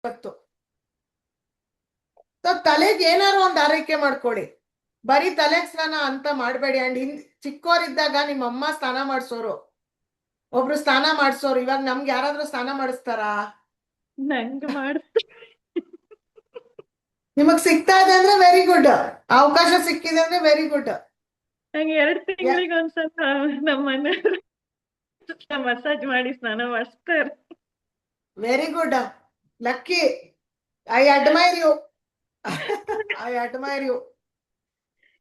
ಇವತ್ತು. ತಲೆಗೆ ಏನಾರು ಒಂದ್ ಆರೈಕೆ ಮಾಡ್ಕೊಳ್ಳಿ, ಬರೀ ತಲೆಗ್ ಸ್ನಾನ ಅಂತ ಮಾಡ್ಬೇಡಿ. ಅಂಡ್ ಚಿಕ್ಕೋರಿದ್ದಾಗ ನಿಮ್ಮ ಅಮ್ಮ ಸ್ನಾನ ಮಾಡ್ಸೋರು, ಒಬ್ರು ಸ್ನಾನ ಮಾಡ್ಸೋರು. ಇವಾಗ ನಮ್ಗೆ ಯಾರಾದ್ರೂ ಸ್ನಾನ ಮಾಡಿಸ್ತಾರಾ? ನಂಗೆ ನಿಮಗ್ ಸಿಗ್ತಾ ಇದೆ ಅಂದ್ರೆ ವೆರಿ ಗುಡ್, ಅವಕಾಶ ಸಿಕ್ಕಿದೆ ಅಂದ್ರೆ ವೆರಿ ಗುಡ್. ನಂಗೆ 2 ತಿಂಗಳಿಗೆ ಒಂದ್ಸಲ ನಮ್ಮ ಮನೆಯವರು ಮಸಾಜ್ ಮಾಡಿ ಸ್ನಾನ ಮಾಡಿಸ್ತಾರೆ. Very good, lucky. I admire you. I admire you.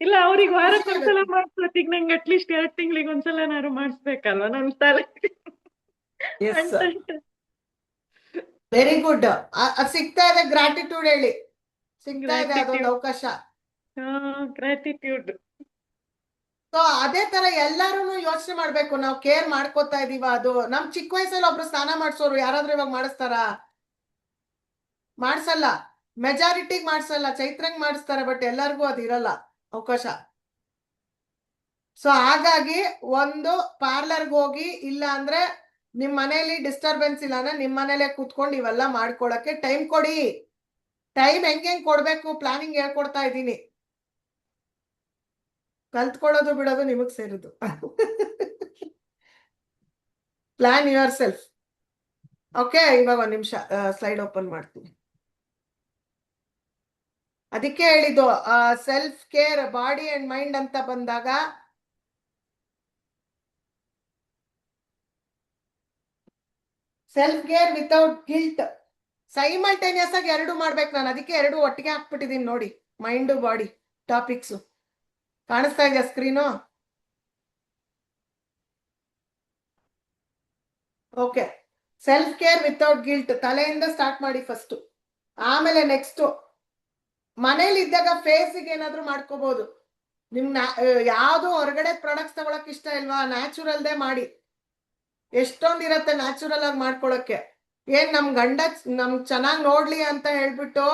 ಇಲ್ಲ, ಅವ್ರಿಗೆ ವಾರಕ್ಕೊಂದ್ಸಲ ಮಾಡಿಸ್ಬೇಕು, ನಂಗೆ ಅಟ್ಲೀಸ್ಟ್ 2 ತಿಂಗಳಿಗೆ ಒಂದ್ಸಲನಾದ್ರು ಮಾಡಿಸ್ಬೇಕಲ್ವಾ ನನ್ ತಲೆ ಅಂತ. Very good. ಸಿಗ್ತಾ ಇದೆ, ಗ್ರಾಟಿಟ್ಯೂಡ್ ಹೇಳಿ. ಸಿಗ್ತಾ ಇದೆ ಅದೊಂದು ಅವಕಾಶ. ಗ್ರಾಟಿಟ್ಯೂಡ್. ಸೊ ಅದೇ ತರ ಎಲ್ಲಾರು ಯೋಚನೆ ಮಾಡ್ಬೇಕು, ನಾವು ಕೇರ್ ಮಾಡ್ಕೋತಾ ಇದೀವ. ಅದು ನಮ್ ಚಿಕ್ಕ ವಯಸ್ಸಲ್ಲಿ ಒಬ್ರು ಸ್ನಾನ ಮಾಡ್ಸೋರು ಯಾರಾದ್ರೂ ಇವಾಗ ಮಾಡಿಸ್ತಾರ? ಮಾಡ್ಸಲ್ಲ. ಮೆಜಾರಿಟಿಗ್ ಮಾಡ್ಸಲ್ಲ, ಚೈತ್ರಂಗ್ ಮಾಡಿಸ್ತಾರೆ, ಬಟ್ ಎಲ್ಲರಿಗೂ ಅದು ಇರಲ್ಲ ಅವಕಾಶ. ಸೊ ಹಾಗಾಗಿ ಒಂದು ಪಾರ್ಲರ್ಗೆ ಹೋಗಿ, ಇಲ್ಲ ಅಂದ್ರೆ ನಿಮ್ ಮನೇಲಿ ಡಿಸ್ಟರ್ಬೆನ್ಸ್ ಇಲ್ಲ ಅಂದ್ರೆ ನಿಮ್ ಮನೇಲೆ ಕೂತ್ಕೊಂಡು ಇವೆಲ್ಲ ಮಾಡ್ಕೊಳಕ್ಕೆ ಟೈಮ್ ಕೊಡಿ. ಟೈಮ್ ಹೆಂಗ್ ಕೊಡ್ಬೇಕು ಪ್ಲಾನಿಂಗ್ ಹೇಳ್ಕೊಡ್ತಾ ಇದ್ದೀನಿ. ಕಲ್ತ್ಕೊಳ್ಳೋದು ಬಿಡೋದು ನಿಮಗ್ ಸೇರುದು. Plan yourself. ಓಕೆ, ಇವಾಗ ಒಂದ್ ನಿಮಿಷ ಸ್ಲೈಡ್ ಓಪನ್ ಮಾಡ್ತೀನಿ. ಅದಕ್ಕೆ ಹೇಳಿದ್ದು self care, body and mind ಅಂತ ಬಂದಾಗ self care without guilt. Simultaneous ಆಗಿ ಎರಡು ಮಾಡ್ಬೇಕು ನಾನು, ಅದಕ್ಕೆ ಎರಡು ಒಟ್ಟಿಗೆ ಹಾಕ್ಬಿಟ್ಟಿದೀನಿ ನೋಡಿ. ಮೈಂಡ್ ಬಾಡಿ ಟಾಪಿಕ್ಸ್ ಕಾಣಿಸ್ತಾ ಇದೆಯಾ screen? Okay, self care without guilt ತಲೆಯಿಂದ ಸ್ಟಾರ್ಟ್ ಮಾಡಿ ಫಸ್ಟ್. ಆಮೇಲೆ ನೆಕ್ಸ್ಟ್ ಮನೇಲಿ ಇದ್ದಾಗ ಫೇಸಿಗೆ ಏನಾದ್ರು ಮಾಡ್ಕೋಬಹುದು. ನಿಮ್ ಯಾವ್ದು ಹೊರಗಡೆ ಪ್ರಾಡಕ್ಟ್ಸ್ ತಗೊಳಕ್ ಇಷ್ಟ ಇಲ್ವಾ? ನ್ಯಾಚುರಲ್ದೇ ಮಾಡಿ. ಎಷ್ಟೊಂದಿರತ್ತೆ ನ್ಯಾಚುರಲ್ ಆಗಿ ಮಾಡ್ಕೊಳಕ್ಕೆ. ಏನ್ ನಮ್ ಗಂಡ ನಮ್ ಚೆನ್ನಾಗ್ ನೋಡ್ಲಿ ಅಂತ ಹೇಳ್ಬಿಟ್ಟು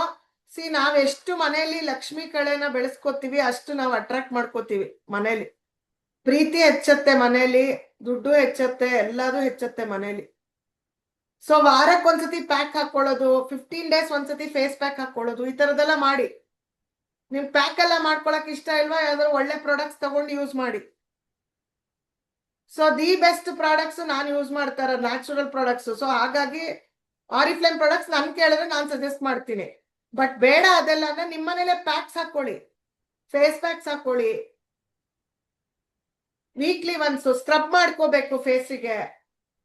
ನಾವ್ ಎಷ್ಟು ಮನೇಲಿ ಲಕ್ಷ್ಮಿ ಕಳೆನ ಬೆಳೆಸ್ಕೋತೀವಿ, ಅಷ್ಟು ನಾವು ಅಟ್ರಾಕ್ಟ್ ಮಾಡ್ಕೋತೀವಿ. ಮನೇಲಿ ಪ್ರೀತಿ ಹೆಚ್ಚತ್ತೆ, ಮನೇಲಿ ದುಡ್ಡು ಹೆಚ್ಚತ್ತೆ, ಎಲ್ಲಾರು ಹೆಚ್ಚತ್ತೆ ಮನೇಲಿ. ಸೊ ವಾರಕ್ಕೊಂದ್ಸತಿ ಪ್ಯಾಕ್ ಹಾಕೊಳ್ಳೋದು, 15 days ಒಂದ್ಸತಿ ಫೇಸ್ ಪ್ಯಾಕ್ ಹಾಕೊಳ್ಳೋದು, ಈ ತರದೆಲ್ಲ ಮಾಡಿ. ನಿಮ್ ಪ್ಯಾಕ್ ಎಲ್ಲ ಮಾಡ್ಕೊಳಕ್ ಇಷ್ಟ ಇಲ್ವಾ? ಯಾವ್ದಾದ್ರು ಒಳ್ಳೆ ಪ್ರಾಡಕ್ಟ್ಸ್ ತಗೊಂಡು ಯೂಸ್ ಮಾಡಿ. ಸೊ ದಿ ಬೆಸ್ಟ್ ಪ್ರಾಡಕ್ಟ್ಸ್ ನಾನು ಯೂಸ್ ಮಾಡ್ತಾರ ನ್ಯಾಚುರಲ್ ಪ್ರಾಡಕ್ಟ್ಸ್. ಸೊ ಹಾಗಾಗಿ ಆರಿಫ್ಲೇಮ್ ಪ್ರಾಡಕ್ಟ್ಸ್ ನನ್ ಕೇಳಿದ್ರೆ ನಾನು ಸಜೆಸ್ಟ್ ಮಾಡ್ತೀನಿ. ಬಟ್ ಬೇಡ ಅದೆಲ್ಲ ಅಂದ್ರೆ ನಿಮ್ಮನೇಲೆ ಪ್ಯಾಕ್ಸ್ ಹಾಕೊಳ್ಳಿ, ಫೇಸ್ ಪ್ಯಾಕ್ಸ್ ಹಾಕೊಳ್ಳಿ. ವೀಕ್ಲಿ ಒನ್ಸ್ ಸ್ಕ್ರಬ್ ಮಾಡ್ಕೋಬೇಕು ಫೇಸಿಗೆ.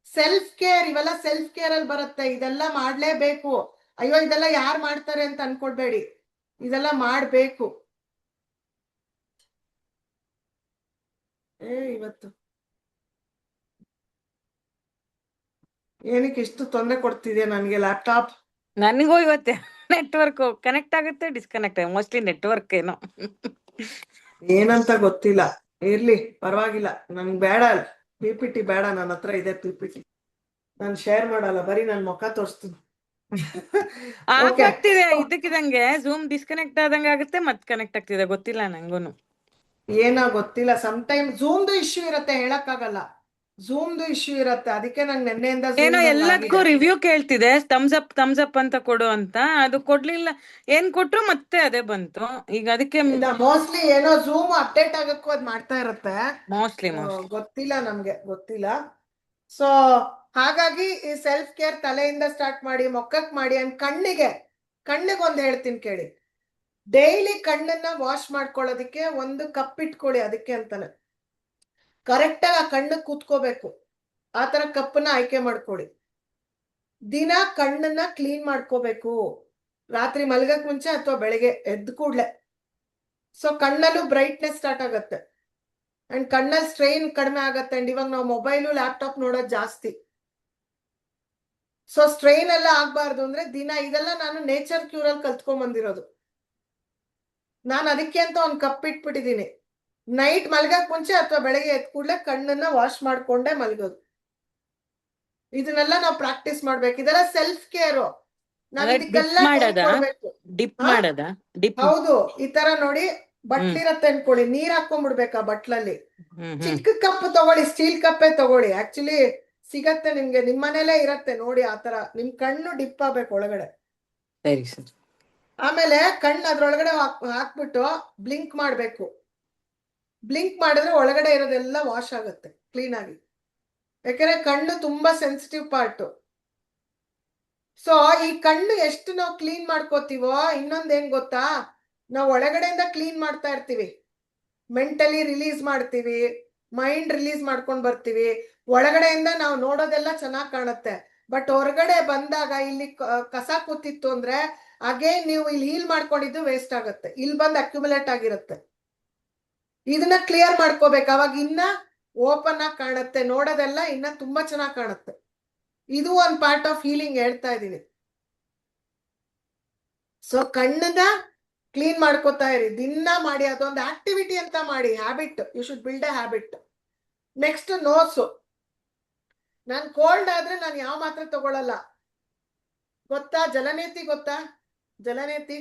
ಸೆಲ್ಫ್ ಕೇರ್, ಇವೆಲ್ಲ ಸೆಲ್ಫ್ ಕೇರ್ ಅಲ್ಲಿ ಬರುತ್ತೆ. ಇದೆಲ್ಲ ಮಾಡ್ಲೇಬೇಕು. ಅಯ್ಯೋ ಇದೆಲ್ಲ ಯಾರು ಮಾಡ್ತಾರೆ ಅಂತ ಅನ್ಕೊಳ್ಬೇಡಿ, ಇದೆಲ್ಲ ಮಾಡ್ಬೇಕು. ಇವತ್ತು ಏನಕ್ಕೆ ಇಷ್ಟು ತೊಂದರೆ ಕೊಡ್ತಿದ್ಯಾ ನನ್ಗೆ ಲ್ಯಾಪ್ಟಾಪ್? ನನಗೂ ಇವತ್ತೆ ನೆಟ್ವರ್ಕ್ ಕನೆಕ್ಟ್ ಆಗುತ್ತೆ, ಡಿಸ್ಕನೆಕ್ಟ್ ಆಗುತ್ತೆ. ಮೋಸ್ಟ್ಲಿ ನೆಟ್ವರ್ಕ್ ಏನೋ ಏನಂತ ಗೊತ್ತಿಲ್ಲ. ಇರ್ಲಿ ಪರವಾಗಿಲ್ಲ, ನನ್ಗೆ ಬೇಡ PPT ಬೇಡ. ನನ್ನ ಹತ್ರ ಇದೆ PPT, ನಾನು ಶೇರ್ ಮಾಡಲ್ಲ, ಬರೀ ನನ್ ಮುಖ ತೋರಿಸ್ತೀನಿ. ಆಫ್ ಆಗ್ತಿದೆ ಇದಕ್ಕಿದಂಗೆ. ಝೂಮ್ ಡಿಸ್ಕನೆಕ್ಟ್ ಆದಂಗೆ ಆಗುತ್ತೆ, ಮತ್ತೆ ಕನೆಕ್ಟ್ ಆಗ್ತಿದೆ, ಗೊತ್ತಿಲ್ಲ ನಂಗೂನು. ಏನೋ ಗೊತ್ತಿಲ್ಲ, ಸಮ್ ಟೈಮ್ ಝೂಮ್ದು ಇಶ್ಯೂ ಇರತ್ತೆ, ಹೇಳಕ್ಕಾಗಲ್ಲ. ಝೂಮ್ದು ಇಶ್ಯೂ ಇರತ್ತೆ, ಅದಕ್ಕೆ ನಂಗೆ ನೆನ್ನೆಯಿಂದ ಏನೋ ಎಲ್ಲದಕ್ಕೂ ರಿವ್ಯೂ ಕೇಳ್ತಿದೆ, ಥಮ್ಸ್ ಅಪ್ ಅಂತ ಕೊಡು ಅಂತ. ಅದು ಕೊಡ್ಲಿಲ್ಲ, ಏನ್ ಕೊಟ್ರು ಮತ್ತೆ ಅದೇ ಬಂತು. ಈಗ ಅದಕ್ಕೆ ಮೋಸ್ಟ್ಲಿ ಏನೋ ಝೂಮ್ ಅಪ್ಡೇಟ್ ಆಗಕ್ಕೂ ಅದ್ ಮಾಡ್ತಾ ಇರತ್ತೆ. ಮೋಸ್ಟ್ಲಿ ಗೊತ್ತಿಲ್ಲ, ನಮ್ಗೆ ಗೊತ್ತಿಲ್ಲ. ಸೊ ಹಾಗಾಗಿ ಈ ಸೆಲ್ಫ್ ಕೇರ್ ತಲೆಯಿಂದ ಸ್ಟಾರ್ಟ್ ಮಾಡಿ, ಮೊಕ್ಕಕ್ ಮಾಡಿ. ಅಂಡ್ ಕಣ್ಣಿಗೆ ಒಂದ್ ಹೇಳ್ತೀನಿ ಕೇಳಿ. ಡೈಲಿ ಕಣ್ಣನ್ನ ವಾಶ್ ಮಾಡ್ಕೊಳ್ಳೋದಿಕ್ಕೆ ಒಂದು ಕಪ್ ಇಟ್ಕೊಳ್ಳಿ, ಅದಕ್ಕೆ ಅಂತಾನೆ. ಕರೆಕ್ಟ್ ಆಗಿ ಆ ಕಣ್ಣು ಕೂತ್ಕೋಬೇಕು, ಆತರ ಕಪ್ಪನ್ನ ಆಯ್ಕೆ ಮಾಡ್ಕೊಳ್ಳಿ. ದಿನ ಕಣ್ಣನ್ನ ಕ್ಲೀನ್ ಮಾಡ್ಕೋಬೇಕು, ರಾತ್ರಿ ಮಲ್ಗಕ್ ಮುಂಚೆ ಅಥವಾ ಬೆಳಗ್ಗೆ ಎದ್ದ ಕೂಡ್ಲೆ. ಸೊ ಕಣ್ಣಲ್ಲೂ ಬ್ರೈಟ್ನೆಸ್ ಸ್ಟಾರ್ಟ್ ಆಗತ್ತೆ, ಅಂಡ್ ಕಣ್ಣಲ್ಲಿ ಸ್ಟ್ರೈನ್ ಕಡಿಮೆ ಆಗತ್ತೆ. ಅಂಡ್ ಇವಾಗ ನಾವು ಮೊಬೈಲು ಲ್ಯಾಪ್ಟಾಪ್ ನೋಡೋದು ಜಾಸ್ತಿ. ಸೊ ಸ್ಟ್ರೈನ್ ಎಲ್ಲ ಆಗ್ಬಾರ್ದು ಅಂದ್ರೆ ದಿನ ಇದೆಲ್ಲ ನಾನು ನೇಚರ್ ಕ್ಯೂರಲ್ಲಿ ಕಲ್ತ್ಕೊಂಡ್ ಬಂದಿರೋದು. ನಾನು ಅದಕ್ಕೆ ಅಂತ ಒಂದ್ ಕಪ್ ಇಟ್ಬಿಟ್ಟಿದೀನಿ. ನೈಟ್ ಮಲ್ಗಕ್ ಮುಂಚೆ ಅಥವಾ ಬೆಳಗ್ಗೆ ಎದ್ದ ಕೂಡ್ಲೆ ಕಣ್ಣನ್ನ ವಾಶ್ ಮಾಡ್ಕೊಂಡೆ ಮಲ್ಗೋದು. ಇದನ್ನೆಲ್ಲ ನಾವು ಪ್ರಾಕ್ಟೀಸ್ ಮಾಡ್ಬೇಕು. ಇದೆಲ್ಲ ಸೆಲ್ಫ್ ಕೇರು. ಹೌದು, ಈ ತರ ನೋಡಿ ಬಟ್ಲಿರತ್ತೆ ಅನ್ಕೊಳ್ಳಿ, ನೀರ್ ಹಾಕೊಂಡ್ಬಿಡ್ಬೇಕಾ ಬಟ್ಲಲ್ಲಿ. ಚಿಕ್ಕ ಕಪ್ ತಗೊಳ್ಳಿ, ಸ್ಟೀಲ್ ಕಪ್ಪೇ ತಗೊಳ್ಳಿ. ಆಕ್ಚುಲಿ ಸಿಗತ್ತೆ ನಿಮ್ಗೆ, ನಿಮ್ ಮನೇಲೆ ಇರತ್ತೆ ನೋಡಿ ಆತರ. ನಿಮ್ ಕಣ್ಣು ಡಿಪ್ ಆಗ್ಬೇಕು ಒಳಗಡೆ. ಸರಿ ಸರ್. ಆಮೇಲೆ ಕಣ್ಣು ಅದ್ರೊಳಗಡೆ ಹಾಕ್ಬಿಟ್ಟು ಬ್ಲಿಂಕ್ ಮಾಡ್ಬೇಕು. ಬ್ಲಿಂಕ್ ಮಾಡಿದ್ರೆ ಒಳಗಡೆ ಇರೋದೆಲ್ಲ ವಾಶ್ ಆಗುತ್ತೆ ಕ್ಲೀನ್ ಆಗಿ. ಯಾಕಂದ್ರೆ ಕಣ್ಣು ತುಂಬಾ ಸೆನ್ಸಿಟಿವ್ ಪಾರ್ಟ್. ಸೊ ಈ ಕಣ್ಣು ಎಷ್ಟು ನಾವು ಕ್ಲೀನ್ ಮಾಡ್ಕೋತೀವೋ, ಇನ್ನೊಂದೇನ್ ಗೊತ್ತಾ, ನಾವು ಒಳಗಡೆಯಿಂದ ಕ್ಲೀನ್ ಮಾಡ್ತಾ ಇರ್ತೀವಿ, ಮೆಂಟಲಿ ರಿಲೀಸ್ ಮಾಡ್ತೀವಿ, ಮೈಂಡ್ ರಿಲೀಸ್ ಮಾಡ್ಕೊಂಡ್ ಬರ್ತೀವಿ, ಒಳಗಡೆಯಿಂದ ನಾವು ನೋಡೋದೆಲ್ಲ ಚೆನ್ನಾಗ್ ಕಾಣುತ್ತೆ. ಬಟ್ ಹೊರಗಡೆ ಬಂದಾಗ ಇಲ್ಲಿ ಕಸ ಕೂತಿತ್ತು ಅಂದ್ರೆ ಅಗೇನ್ ನೀವು ಇಲ್ಲಿ ಹೀಲ್ ಮಾಡ್ಕೊಂಡಿದ್ದು ವೇಸ್ಟ್ ಆಗುತ್ತೆ, ಇಲ್ಲಿ ಬಂದು ಅಕ್ಯುಮುಲೇಟ್ ಆಗಿರುತ್ತೆ. ಇದನ್ನ ಕ್ಲಿಯರ್ ಮಾಡ್ಕೋಬೇಕು, ಅವಾಗ ಇನ್ನ ಓಪನ್ ಆಗಿ ಕಾಣುತ್ತೆ, ನೋಡೋದೆಲ್ಲ ಇನ್ನ ತುಂಬಾ ಚೆನ್ನಾಗಿ ಕಾಣುತ್ತೆ. ಇದು ಒಂದ್ ಪಾರ್ಟ್ ಆಫ್ ಹೀಲಿಂಗ್ ಹೇಳ್ತಾ ಇದೀನಿ. ಸೊ ಕಣ್ಣನ್ನ ಕ್ಲೀನ್ ಮಾಡ್ಕೋತಾ ಇರಿ, ದಿನ ಮಾಡಿ, ಅದೊಂದು ಆಕ್ಟಿವಿಟಿ ಅಂತ ಮಾಡಿ, habit. You should build a habit. Next nose. ನಾನು ಕೋಲ್ಡ್ ಆದ್ರೆ ನಾನು ಯಾವ ಮಾತ್ರೆ ತಗೊಳಲ್ಲ ಗೊತ್ತಾ, ಜಲನೇತಿ ಗೊತ್ತಾ, ಜಲನೇತಿ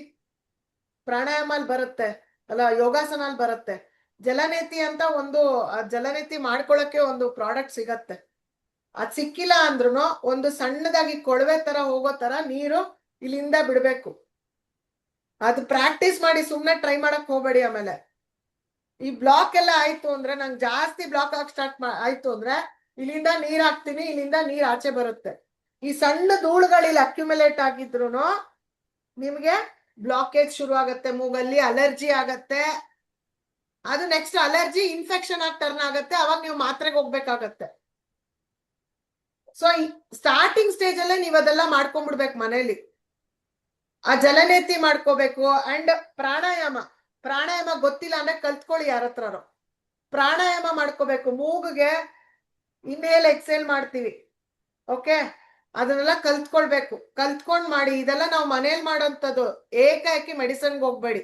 ಪ್ರಾಣಾಯಾಮಲ್ಲಿ ಬರುತ್ತೆ ಅಲ್ಲ, ಯೋಗಾಸನಲ್ಲಿ ಬರುತ್ತೆ. ಜಲನೇತಿ ಅಂತ ಒಂದು ಜಲನೇತಿ ಮಾಡ್ಕೊಳಕ್ಕೆ ಒಂದು ಪ್ರಾಡಕ್ಟ್ ಸಿಗತ್ತೆ. ಅದ್ ಸಿಕ್ಕಿಲ್ಲ ಅಂದ್ರೂ ಒಂದು ಸಣ್ಣದಾಗಿ ಕೊಳವೆ ತರ ಹೋಗೋ ತರ ನೀರು ಇಲ್ಲಿಂದ ಬಿಡ್ಬೇಕು. ಅದು ಪ್ರಾಕ್ಟೀಸ್ ಮಾಡಿ, ಸುಮ್ನೆ ಟ್ರೈ ಮಾಡಕ್ ಹೋಗ್ಬೇಡಿ. ಆಮೇಲೆ ಈ ಬ್ಲಾಕ್ ಎಲ್ಲ ಆಯ್ತು ಅಂದ್ರೆ, ನಂಗೆ ಜಾಸ್ತಿ ಬ್ಲಾಕ್ ಆಗಿ ಆಯ್ತು ಅಂದ್ರೆ ಇಲ್ಲಿಂದ ನೀರ್ ಹಾಕ್ತೀನಿ, ಇಲ್ಲಿಂದ ನೀರ್ ಆಚೆ ಬರುತ್ತೆ. ಈ ಸಣ್ಣ ಧೂಳುಗಳಿಲ್ಲಿ ಅಕ್ಯುಮುಲೇಟ್ ಆಗಿದ್ರು ನಿಮ್ಗೆ ಬ್ಲಾಕೇಜ್ ಶುರು ಆಗತ್ತೆ, ಮೂಗಲ್ಲಿ ಅಲರ್ಜಿ ಆಗತ್ತೆ. ಅದು ನೆಕ್ಸ್ಟ್ ಅಲರ್ಜಿ ಇನ್ಫೆಕ್ಷನ್ ಆಗಿ ಟರ್ನ್ ಆಗತ್ತೆ, ಅವಾಗ ನೀವು ಮಾತ್ರೆಗೆ ಹೋಗ್ಬೇಕಾಗತ್ತೆ. ಸೊ ಸ್ಟಾರ್ಟಿಂಗ್ ಸ್ಟೇಜ್ ಅಲ್ಲೇ ನೀವ್ ಅದೆಲ್ಲ ಮಾಡ್ಕೊಂಡ್ಬಿಡ್ಬೇಕು ಮನೇಲಿ. ಆ ಜಲನೇತಿ ಮಾಡ್ಕೋಬೇಕು. ಅಂಡ್ ಪ್ರಾಣಾಯಾಮ ಗೊತ್ತಿಲ್ಲ ಅಂದ್ರೆ ಕಲ್ತ್ಕೊಳ್ಳಿ ಯಾರ ಹತ್ರನೋ. ಪ್ರಾಣಾಯಾಮ ಮಾಡ್ಕೋಬೇಕು. ಮೂಗಿಗೆ ಇನ್ಹೇಲ್ ಎಕ್ಸೇಲ್ ಮಾಡ್ತೀವಿ, ಓಕೆ, ಅದನ್ನೆಲ್ಲ ಕಲ್ತ್ಕೊಳ್ಬೇಕು. ಕಲ್ತ್ಕೊಂಡ್ ಮಾಡಿ. ಇದೆಲ್ಲ ನಾವು ಮನೇಲಿ ಮಾಡೋಂಥದ್ದು, ಏಕಾಏಕಿ ಮೆಡಿಸನ್ಗೆ ಹೋಗ್ಬೇಡಿ.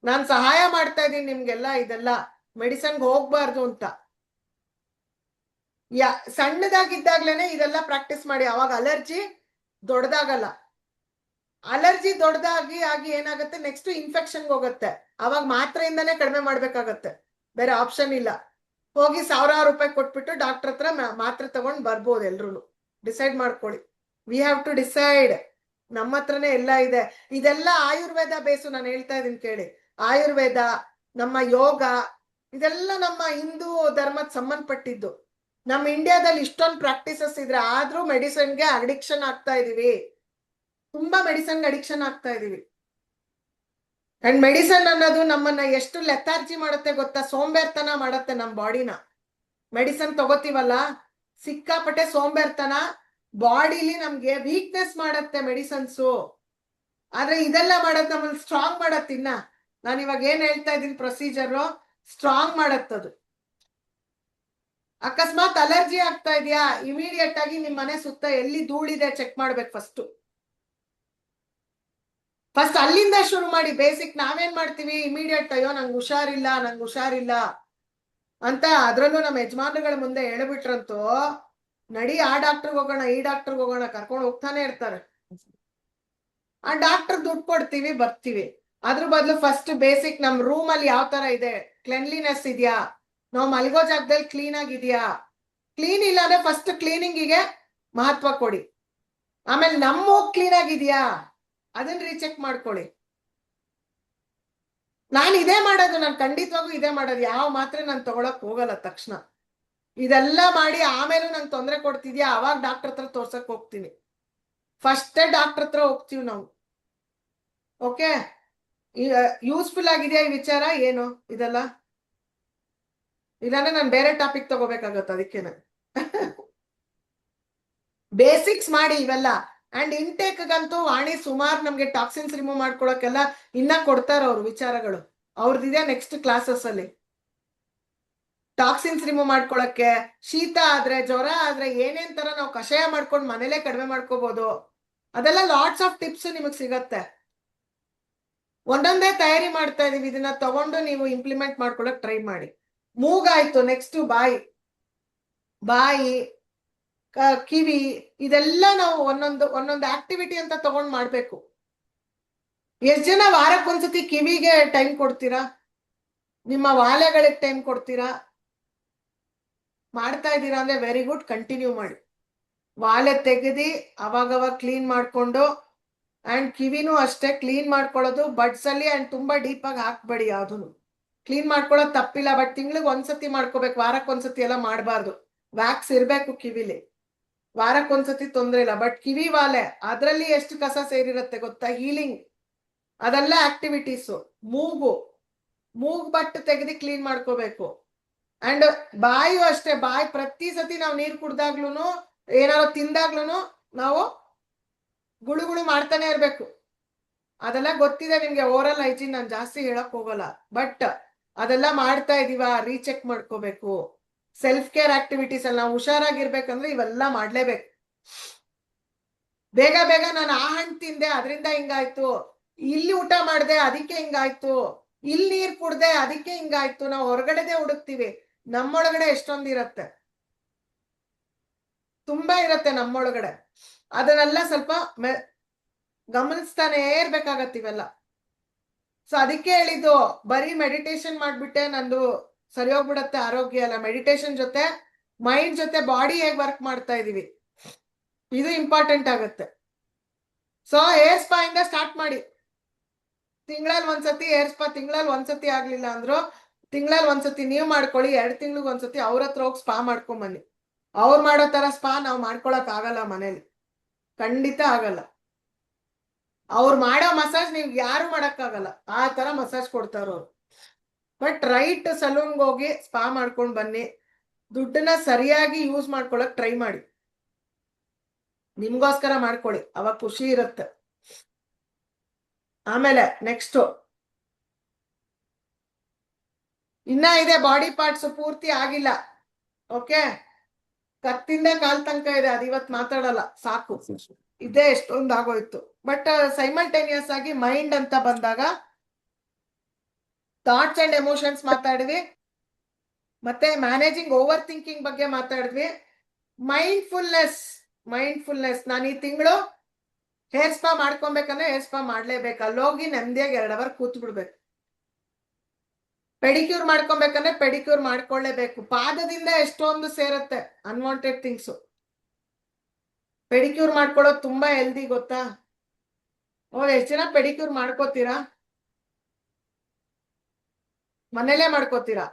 ನಾನ್ ಸಹಾಯ ಮಾಡ್ತಾ ಇದ್ದೀನಿ ನಿಮ್ಗೆಲ್ಲ, ಇದೆಲ್ಲ ಮೆಡಿಸನ್ಗೆ ಹೋಗ್ಬಾರ್ದು ಅಂತ. ಸಣ್ಣದಾಗಿದ್ದಾಗ್ಲೇನೆ ಇದೆಲ್ಲ ಪ್ರಾಕ್ಟೀಸ್ ಮಾಡಿ, ಅವಾಗ ಅಲರ್ಜಿ ದೊಡ್ಡದಾಗಲ್ಲ. ಅಲರ್ಜಿ ದೊಡ್ಡದಾಗಿ ಆಗಿ ಏನಾಗುತ್ತೆ, ನೆಕ್ಸ್ಟ್ ಇನ್ಫೆಕ್ಷನ್ಗೆ ಹೋಗುತ್ತೆ, ಅವಾಗ ಮಾತ್ರೆಯಿಂದಾನೇ ಕಡಿಮೆ ಮಾಡ್ಬೇಕಾಗತ್ತೆ, ಬೇರೆ ಆಪ್ಷನ್ ಇಲ್ಲ. ಹೋಗಿ 1000 ರೂಪಾಯಿ ಕೊಟ್ಬಿಟ್ಟು ಡಾಕ್ಟರ್ ಹತ್ರ ಮಾತ್ರೆ ತಗೊಂಡ್ ಬರ್ಬೋದು. ಎಲ್ರು ಡಿಸೈಡ್ ಮಾಡ್ಕೊಳ್ಳಿ. We have to decide. ನಮ್ಮ ಹತ್ರನೇ ಎಲ್ಲ ಇದೆ. ಇದೆಲ್ಲ ಆಯುರ್ವೇದ ಬೇಸು, ನಾನು ಹೇಳ್ತಾ ಇದೀನಿ ಕೇಳಿ. ಆಯುರ್ವೇದ, ನಮ್ಮ ಯೋಗ, ಇದೆಲ್ಲ ನಮ್ಮ ಹಿಂದೂ ಧರ್ಮಕ್ಕೆ ಸಂಬಂಧಪಟ್ಟಿದ್ದು. ನಮ್ಮ ಇಂಡಿಯಾದಲ್ಲಿ ಇಷ್ಟೊಂದು ಪ್ರಾಕ್ಟೀಸಸ್ ಇದ್ರೆ ಆದ್ರೂ ಮೆಡಿಸಿನ್ಗೆ ಅಡಿಕ್ಷನ್ ಆಗ್ತಾ ಇದೀವಿ. ತುಂಬಾ ಮೆಡಿಸನ್ಗೆ ಅಡಿಕ್ಷನ್ ಆಗ್ತಾ ಇದೀವಿ. ಅಂಡ್ ಮೆಡಿಸನ್ ಅನ್ನೋದು ನಮ್ಮನ್ನ ಎಷ್ಟು ಲೆಥಾರ್ಜಿ ಮಾಡುತ್ತೆ ಗೊತ್ತಾ, ಸೋಂಬೇರ್ತನ ಮಾಡುತ್ತೆ ನಮ್ಮ ಬಾಡಿನ. ಮೆಡಿಸನ್ ತಗೋತೀವಲ್ಲ, ಸಿಕ್ಕಾಪಟ್ಟೆ ಸೋಂಬೇರ್ತನ, ಬಾಡಿಲಿ ನಮ್ಗೆ ವೀಕ್ನೆಸ್ ಮಾಡತ್ತೆ ಮೆಡಿಸನ್ಸು. ಆದ್ರೆ ಇದೆಲ್ಲ ಮಾಡೋದ್ ನಮ್ಮನ್ನ ಸ್ಟ್ರಾಂಗ್ ಮಾಡತ್ತಿನ್ನ. ನಾನು ಇವಾಗ ಏನ್ ಹೇಳ್ತಾ ಇದ್ದೀನಿ ಪ್ರೊಸೀಜರು, ಸ್ಟ್ರಾಂಗ್ ಮಾಡತ್ತದು. ಅಕಸ್ಮಾತ್ ಅಲರ್ಜಿ ಆಗ್ತಾ ಇದೆಯಾ, ಇಮಿಡಿಯೇಟ್ ಆಗಿ ನಿಮ್ ಮನೆ ಸುತ್ತ ಎಲ್ಲಿ ಧೂಳಿದೆ ಚೆಕ್ ಮಾಡ್ಬೇಕು. ಫಸ್ಟ್ ಅಲ್ಲಿಂದ ಶುರು ಮಾಡಿ. ಬೇಸಿಕ್ ನಾವೇನ್ ಮಾಡ್ತೀವಿ, ಇಮಿಡಿಯೇಟ್ ಅಯ್ಯೋ ನಂಗೆ ಹುಷಾರಿಲ್ಲ ಅಂತ ಅದ್ರಲ್ಲೂ ನಮ್ಮ ಯಜಮಾನಗಳ ಮುಂದೆ ಹೇಳ್ಬಿಟ್ರಂತೂ, ನಡಿ ಆ ಡಾಕ್ಟರ್ಗೆ ಹೋಗೋಣ, ಈ ಡಾಕ್ಟರ್ಗೆ ಹೋಗೋಣ, ಕರ್ಕೊಂಡು ಹೋಗ್ತಾನೆ ಇರ್ತಾರೆ. ಆ ಡಾಕ್ಟರ್ ದುಡ್ಡು ಕೊಡ್ತೀವಿ, ಬರ್ತೀವಿ. ಅದ್ರ ಬದಲು ಫಸ್ಟ್ ಬೇಸಿಕ್ ನಮ್ ರೂಮ್ ಅಲ್ಲಿ ಯಾವ ತರ ಇದೆ, ಕ್ಲೆನ್ಲಿನೆಸ್ ಇದೆಯಾ, ನಾವು ಮಲ್ಗೋ ಜಾಗದಲ್ಲಿ ಕ್ಲೀನ್ ಆಗಿದ್ಯಾ. ಕ್ಲೀನ್ ಇಲ್ಲ ಅಂದ್ರೆ ಫಸ್ಟ್ ಕ್ಲೀನಿಂಗಿಗೆ ಮಹತ್ವ ಕೊಡಿ. ಆಮೇಲೆ ನಮ್ಮ ಮೂಗ್ ಕ್ಲೀನ್ ಆಗಿದ್ಯಾ ಅದನ್ನ ರೀಚೆಕ್ ಮಾಡ್ಕೊಳ್ಳಿ. ನಾನು ಇದೇ ಮಾಡೋದು, ನಾನು ಖಂಡಿತವಾಗೂ ಇದೇ ಮಾಡೋದು. ಯಾವ ಮಾತ್ರೆ ನಾನು ತಗೊಳಕ್ ಹೋಗಲ್ಲ ತಕ್ಷಣ. ಇದೆಲ್ಲ ಮಾಡಿ ಆಮೇಲೂ ನಂಗೆ ತೊಂದರೆ ಕೊಡ್ತಿದ್ಯಾ, ಅವಾಗ ಡಾಕ್ಟರ್ ಹತ್ರ ತೋರ್ಸಕ್ ಹೋಗ್ತೀನಿ. ಫಸ್ಟೇ ಡಾಕ್ಟರ್ ಹತ್ರ ಹೋಗ್ತೀವಿ ನಾವು. ಓಕೆ, ಯೂಸ್ಫುಲ್ ಆಗಿದೆಯಾ ಈ ವಿಚಾರ ಏನು ಇದೆಲ್ಲ? ಇಲ್ಲಾಂದ್ರೆ ನಾನು ಬೇರೆ ಟಾಪಿಕ್ ತಗೋಬೇಕಾಗತ್ತೆ. ಅದಕ್ಕೇನೆ ಬೇಸಿಕ್ಸ್ ಮಾಡಿ ಇವೆಲ್ಲ. ಅಂಡ್ ಇಂಟೇಕ್ಗಂತೂ ವಾಣಿ ಸುಮಾರು ನಮ್ಗೆ ಟಾಕ್ಸಿನ್ಸ್ ರಿಮೂವ್ ಮಾಡ್ಕೊಳಕ್ಕೆಲ್ಲ ಇನ್ನ ಕೊಡ್ತಾರ ಅವ್ರು ವಿಚಾರಗಳು. ಅವ್ರದ್ದಿದೆ ನೆಕ್ಸ್ಟ್ ಕ್ಲಾಸಸ್ ಅಲ್ಲಿ. ಟಾಕ್ಸಿನ್ಸ್ ರಿಮೂವ್ ಮಾಡ್ಕೊಳಕ್ಕೆ, ಶೀತ ಆದ್ರೆ, ಜ್ವರ ಆದ್ರೆ ಏನೇನ್ ತರ ನಾವು ಕಷಾಯ ಮಾಡ್ಕೊಂಡು ಮನೇಲೆ ಕಡಿಮೆ ಮಾಡ್ಕೋಬಹುದು, ಅದೆಲ್ಲ ಲಾಟ್ಸ್ ಆಫ್ ಟಿಪ್ಸ್ ನಿಮಗ್ ಸಿಗತ್ತೆ. ಒಂದೊಂದೇ ತಯಾರಿ ಮಾಡ್ತಾ ಇದೀವಿ, ಇದನ್ನ ತಗೊಂಡು ನೀವು ಇಂಪ್ಲಿಮೆಂಟ್ ಮಾಡ್ಕೊಳಕ್ ಟ್ರೈ ಮಾಡಿ. ಮೂಗಾಯ್ತು, ನೆಕ್ಸ್ಟ್ ಬಾಯಿ, ಕಿವಿ, ಇದೆಲ್ಲ ನಾವು ಒಂದೊಂದು ಆಕ್ಟಿವಿಟಿ ಅಂತ ತಗೊಂಡ್ ಮಾಡ್ಬೇಕು. ಎಷ್ಟ್ ಜನ ವಾರಕ್ಕೊಂದ್ಸತಿ ಕಿವಿಗೆ ಟೈಮ್ ಕೊಡ್ತೀರಾ? ನಿಮ್ಮ ವಾಲೆಗಳಿಗೆ ಟೈಮ್ ಕೊಡ್ತೀರಾ? ಮಾಡ್ತಾ ಇದ್ದೀರಾ ಅಂದ್ರೆ ವೆರಿ ಗುಡ್, ಕಂಟಿನ್ಯೂ ಮಾಡಿ. ವಾಲೆ ತೆಗೆದಿ ಅವಾಗವಾಗ ಕ್ಲೀನ್ ಮಾಡ್ಕೊಂಡು ಅಂಡ್ ಕಿವಿನೂ ಅಷ್ಟೇ ಕ್ಲೀನ್ ಮಾಡ್ಕೊಳ್ಳೋದು ಬಡ್ಸ್ ಅಲ್ಲಿ ಅಂಡ್ ತುಂಬಾ ಡೀಪ್ ಆಗಿ ಹಾಕ್ಬೇಡಿ ಯಾವ್ದೂನು. ಕ್ಲೀನ್ ಮಾಡ್ಕೊಳ್ಳೋದು ತಪ್ಪಿಲ್ಲ, ಬಟ್ ತಿಂಗ್ಳಿಗೆ ಒಂದ್ಸತಿ ಮಾಡ್ಕೋಬೇಕು, ವಾರಕ್ಕೆ ಒಂದ್ಸತಿ ಎಲ್ಲ ಮಾಡಬಾರ್ದು. ವ್ಯಾಕ್ಸ್ ಇರ್ಬೇಕು ಕಿವಿಲಿ, ವಾರಕ್ಕೆ ಒಂದ್ಸತಿ ತೊಂದ್ರೆ ಇಲ್ಲ. ಬಟ್ ಕಿವಿ ವಾಲೆ ಅದ್ರಲ್ಲಿ ಎಷ್ಟು ಕಸ ಸೇರಿರುತ್ತೆ ಗೊತ್ತಾ? ಹೀಲಿಂಗ್ ಅದೆಲ್ಲ ಆಕ್ಟಿವಿಟೀಸು. ಮೂಗು ಬಟ್ಟು ತೆಗೆದು ಕ್ಲೀನ್ ಮಾಡ್ಕೋಬೇಕು. ಅಂಡ್ ಬಾಯು ಅಷ್ಟೇ, ಬಾಯಿ ಪ್ರತಿ ಸತಿ ನಾವು ನೀರು ಕುಡ್ದಾಗ್ಲೂನು ಏನಾದ್ರು ತಿಂದಾಗ್ಲೂನು ನಾವು ಗುಳುಗುಳು ಮಾಡ್ತಾನೆ ಇರ್ಬೇಕು. ಅದೆಲ್ಲ ಗೊತ್ತಿದೆ ನಿಮ್ಗೆ, ಓರಲ್ ಹೈಜೀನ್ ನಾನು ಜಾಸ್ತಿ ಹೇಳಕ್ ಹೋಗಲ್ಲ, ಬಟ್ ಅದೆಲ್ಲ ಮಾಡ್ತಾ ಇದೀವ ರೀಚೆಕ್ ಮಾಡ್ಕೋಬೇಕು. ಸೆಲ್ಫ್ ಕೇರ್ ಆಕ್ಟಿವಿಟೀಸ್ ಅಲ್ಲಿ ನಾವು ಹುಷಾರಾಗಿರ್ಬೇಕಂದ್ರೆ ಇವೆಲ್ಲ ಮಾಡ್ಲೇಬೇಕು. ಬೇಗ ಬೇಗ ನಾನು ಆ ಹಣ್ಣು ತಿಂದೆ ಅದರಿಂದ ಹಿಂಗಾಯ್ತು, ಇಲ್ಲಿ ಊಟ ಮಾಡ್ದೆ ಅದಕ್ಕೆ ಹಿಂಗಾಯ್ತು, ಇಲ್ಲಿ ನೀರ್ ಕುಡ್ದೆ ಅದಕ್ಕೆ ಹಿಂಗಾಯ್ತು. ನಾವು ಹೊರಗಡೆದೆ ಹುಡುಕ್ತಿವಿ, ನಮ್ಮೊಳಗಡೆ ಎಷ್ಟೊಂದಿರತ್ತೆ, ತುಂಬಾ ಇರತ್ತೆ ನಮ್ಮೊಳಗಡೆ. ಅದನ್ನೆಲ್ಲ ಸ್ವಲ್ಪ ಗಮನಿಸ್ತಾನೆ ಇರ್ಬೇಕಾಗತ್ತೆ ಇವೆಲ್ಲ. ಸೊ ಅದಕ್ಕೆ ಹೇಳಿದ್ದು, ಬರೀ ಮೆಡಿಟೇಷನ್ ಮಾಡ್ಬಿಟ್ಟೆ ನಂದು ಸರಿ ಹೋಗ್ಬಿಡತ್ತೆ ಆರೋಗ್ಯ ಅಲ್ಲ. ಮೆಡಿಟೇಷನ್ ಜೊತೆ ಮೈಂಡ್ ಜೊತೆ ಬಾಡಿ ಹೇಗ್ ವರ್ಕ್ ಮಾಡ್ತಾ ಇದೀವಿ ಇದು ಇಂಪಾರ್ಟೆಂಟ್ ಆಗುತ್ತೆ. ಸೊ ಹೇರ್ ಸ್ಪಾ ಇಂದ ಸ್ಟಾರ್ಟ್ ಮಾಡಿ. ತಿಂಗಳಲ್ಲಿ ಒಂದ್ಸತಿ ಹೇರ್ ಸ್ಪಾ, ತಿಂಗಳಲ್ಲಿ ಒಂದ್ಸತಿ ಆಗ್ಲಿಲ್ಲ ಅಂದ್ರು ತಿಂಗಳಲ್ಲಿ ಒಂದ್ಸತಿ ನೀವು ಮಾಡ್ಕೊಳ್ಳಿ. 2 ತಿಂಗ್ಳಿಗೆ ಒಂದ್ಸತಿ ಅವ್ರ ಹತ್ರ ಹೋಗಿ ಸ್ಪಾ ಮಾಡ್ಕೊಂಡ್ ಬನ್ನಿ. ಅವ್ರು ಮಾಡೋ ತರ ಸ್ಪಾ ನಾವು ಮಾಡ್ಕೊಳಕ್ ಆಗಲ್ಲ ಮನೇಲಿ, ಖಂಡಿತ ಆಗಲ್ಲ. ಅವ್ರು ಮಾಡೋ ಮಸಾಜ್ ನೀವು ಯಾರು ಮಾಡಕ್ಕಾಗಲ್ಲ, ಆ ತರ ಮಸಾಜ್ ಕೊಡ್ತಾರ ಅವ್ರು. ಬಟ್ ರೈಟ್ ಸಲೂನ್ಗೆ ಹೋಗಿ ಸ್ಪಾ ಮಾಡ್ಕೊಂಡ್ ಬನ್ನಿ. ದುಡ್ಡನ್ನ ಸರಿಯಾಗಿ ಯೂಸ್ ಮಾಡ್ಕೊಳಕ್ ಟ್ರೈ ಮಾಡಿ, ನಿಮ್ಗೋಸ್ಕರ ಮಾಡ್ಕೊಳ್ಳಿ, ಅವಾಗ ಖುಷಿ ಇರುತ್ತೆ. ಆಮೇಲೆ ನೆಕ್ಸ್ಟ್ ಇನ್ನ ಇದೆ, ಬಾಡಿ ಪಾರ್ಟ್ಸ್ ಪೂರ್ತಿ ಆಗಿಲ್ಲ. ಓಕೆ, ಕತ್ತಿಂದ ಕಾಲ್ ತನಕ ಇದೆ, ಅದು ಇವತ್ತು ಮಾತಾಡಲ್ಲ, ಸಾಕು ಇದೇ ಎಷ್ಟೊಂದು ಆಗೋಯ್ತು. ಬಟ್ ಸೈಮಲ್ಟೇನಿಯಸ್ ಆಗಿ ಮೈಂಡ್ ಅಂತ ಬಂದಾಗ ಥಾಟ್ಸ್ ಅಂಡ್ ಎಮೋಷನ್ಸ್ ಮಾತಾಡಿದ್ವಿ, ಮತ್ತೆ ಮ್ಯಾನೇಜಿಂಗ್ ಓವರ್ ಥಿಂಕಿಂಗ್ ಬಗ್ಗೆ ಮಾತಾಡಿದ್ವಿ. ಮೈಂಡ್ಫುಲ್ನೆಸ್ ನಾನು ಈ ತಿಂಗಳು ಹೇರ್ ಸ್ಪಾ ಮಾಡ್ಕೊಬೇಕಂದ್ರೆ ಹೇರ್ ಸ್ಪಾ ಮಾಡ್ಲೇಬೇಕು. ಅಲ್ಲೋಗಿ ನೆಮ್ಮದಿಯಾಗಿ 2 ಅವರ್ ಕೂತ್ ಬಿಡ್ಬೇಕು. Pedicure ಮಾಡ್ಕೊಬೇಕಂದ್ರೆ pedicure ಮಾಡ್ಕೊಳ್ಳೇಬೇಕು. ಪಾದದಿಂದ ಎಷ್ಟೊಂದು ಸೇರುತ್ತೆ ಅನ್ವಾಂಟೆಡ್ ಥಿಂಗ್ಸ್. ಪೆಡಿಕ್ಯೂರ್ ಮಾಡ್ಕೊಳ್ಳೋದು ತುಂಬಾ ಹೆಲ್ದಿ ಗೊತ್ತಾ? ಎಷ್ಟು ಜನ ಪೆಡಿಕ್ಯೂರ್ ಮಾಡ್ಕೋತೀರಾ? ಮನೇಲೆ ಮಾಡ್ಕೋತೀರಾ?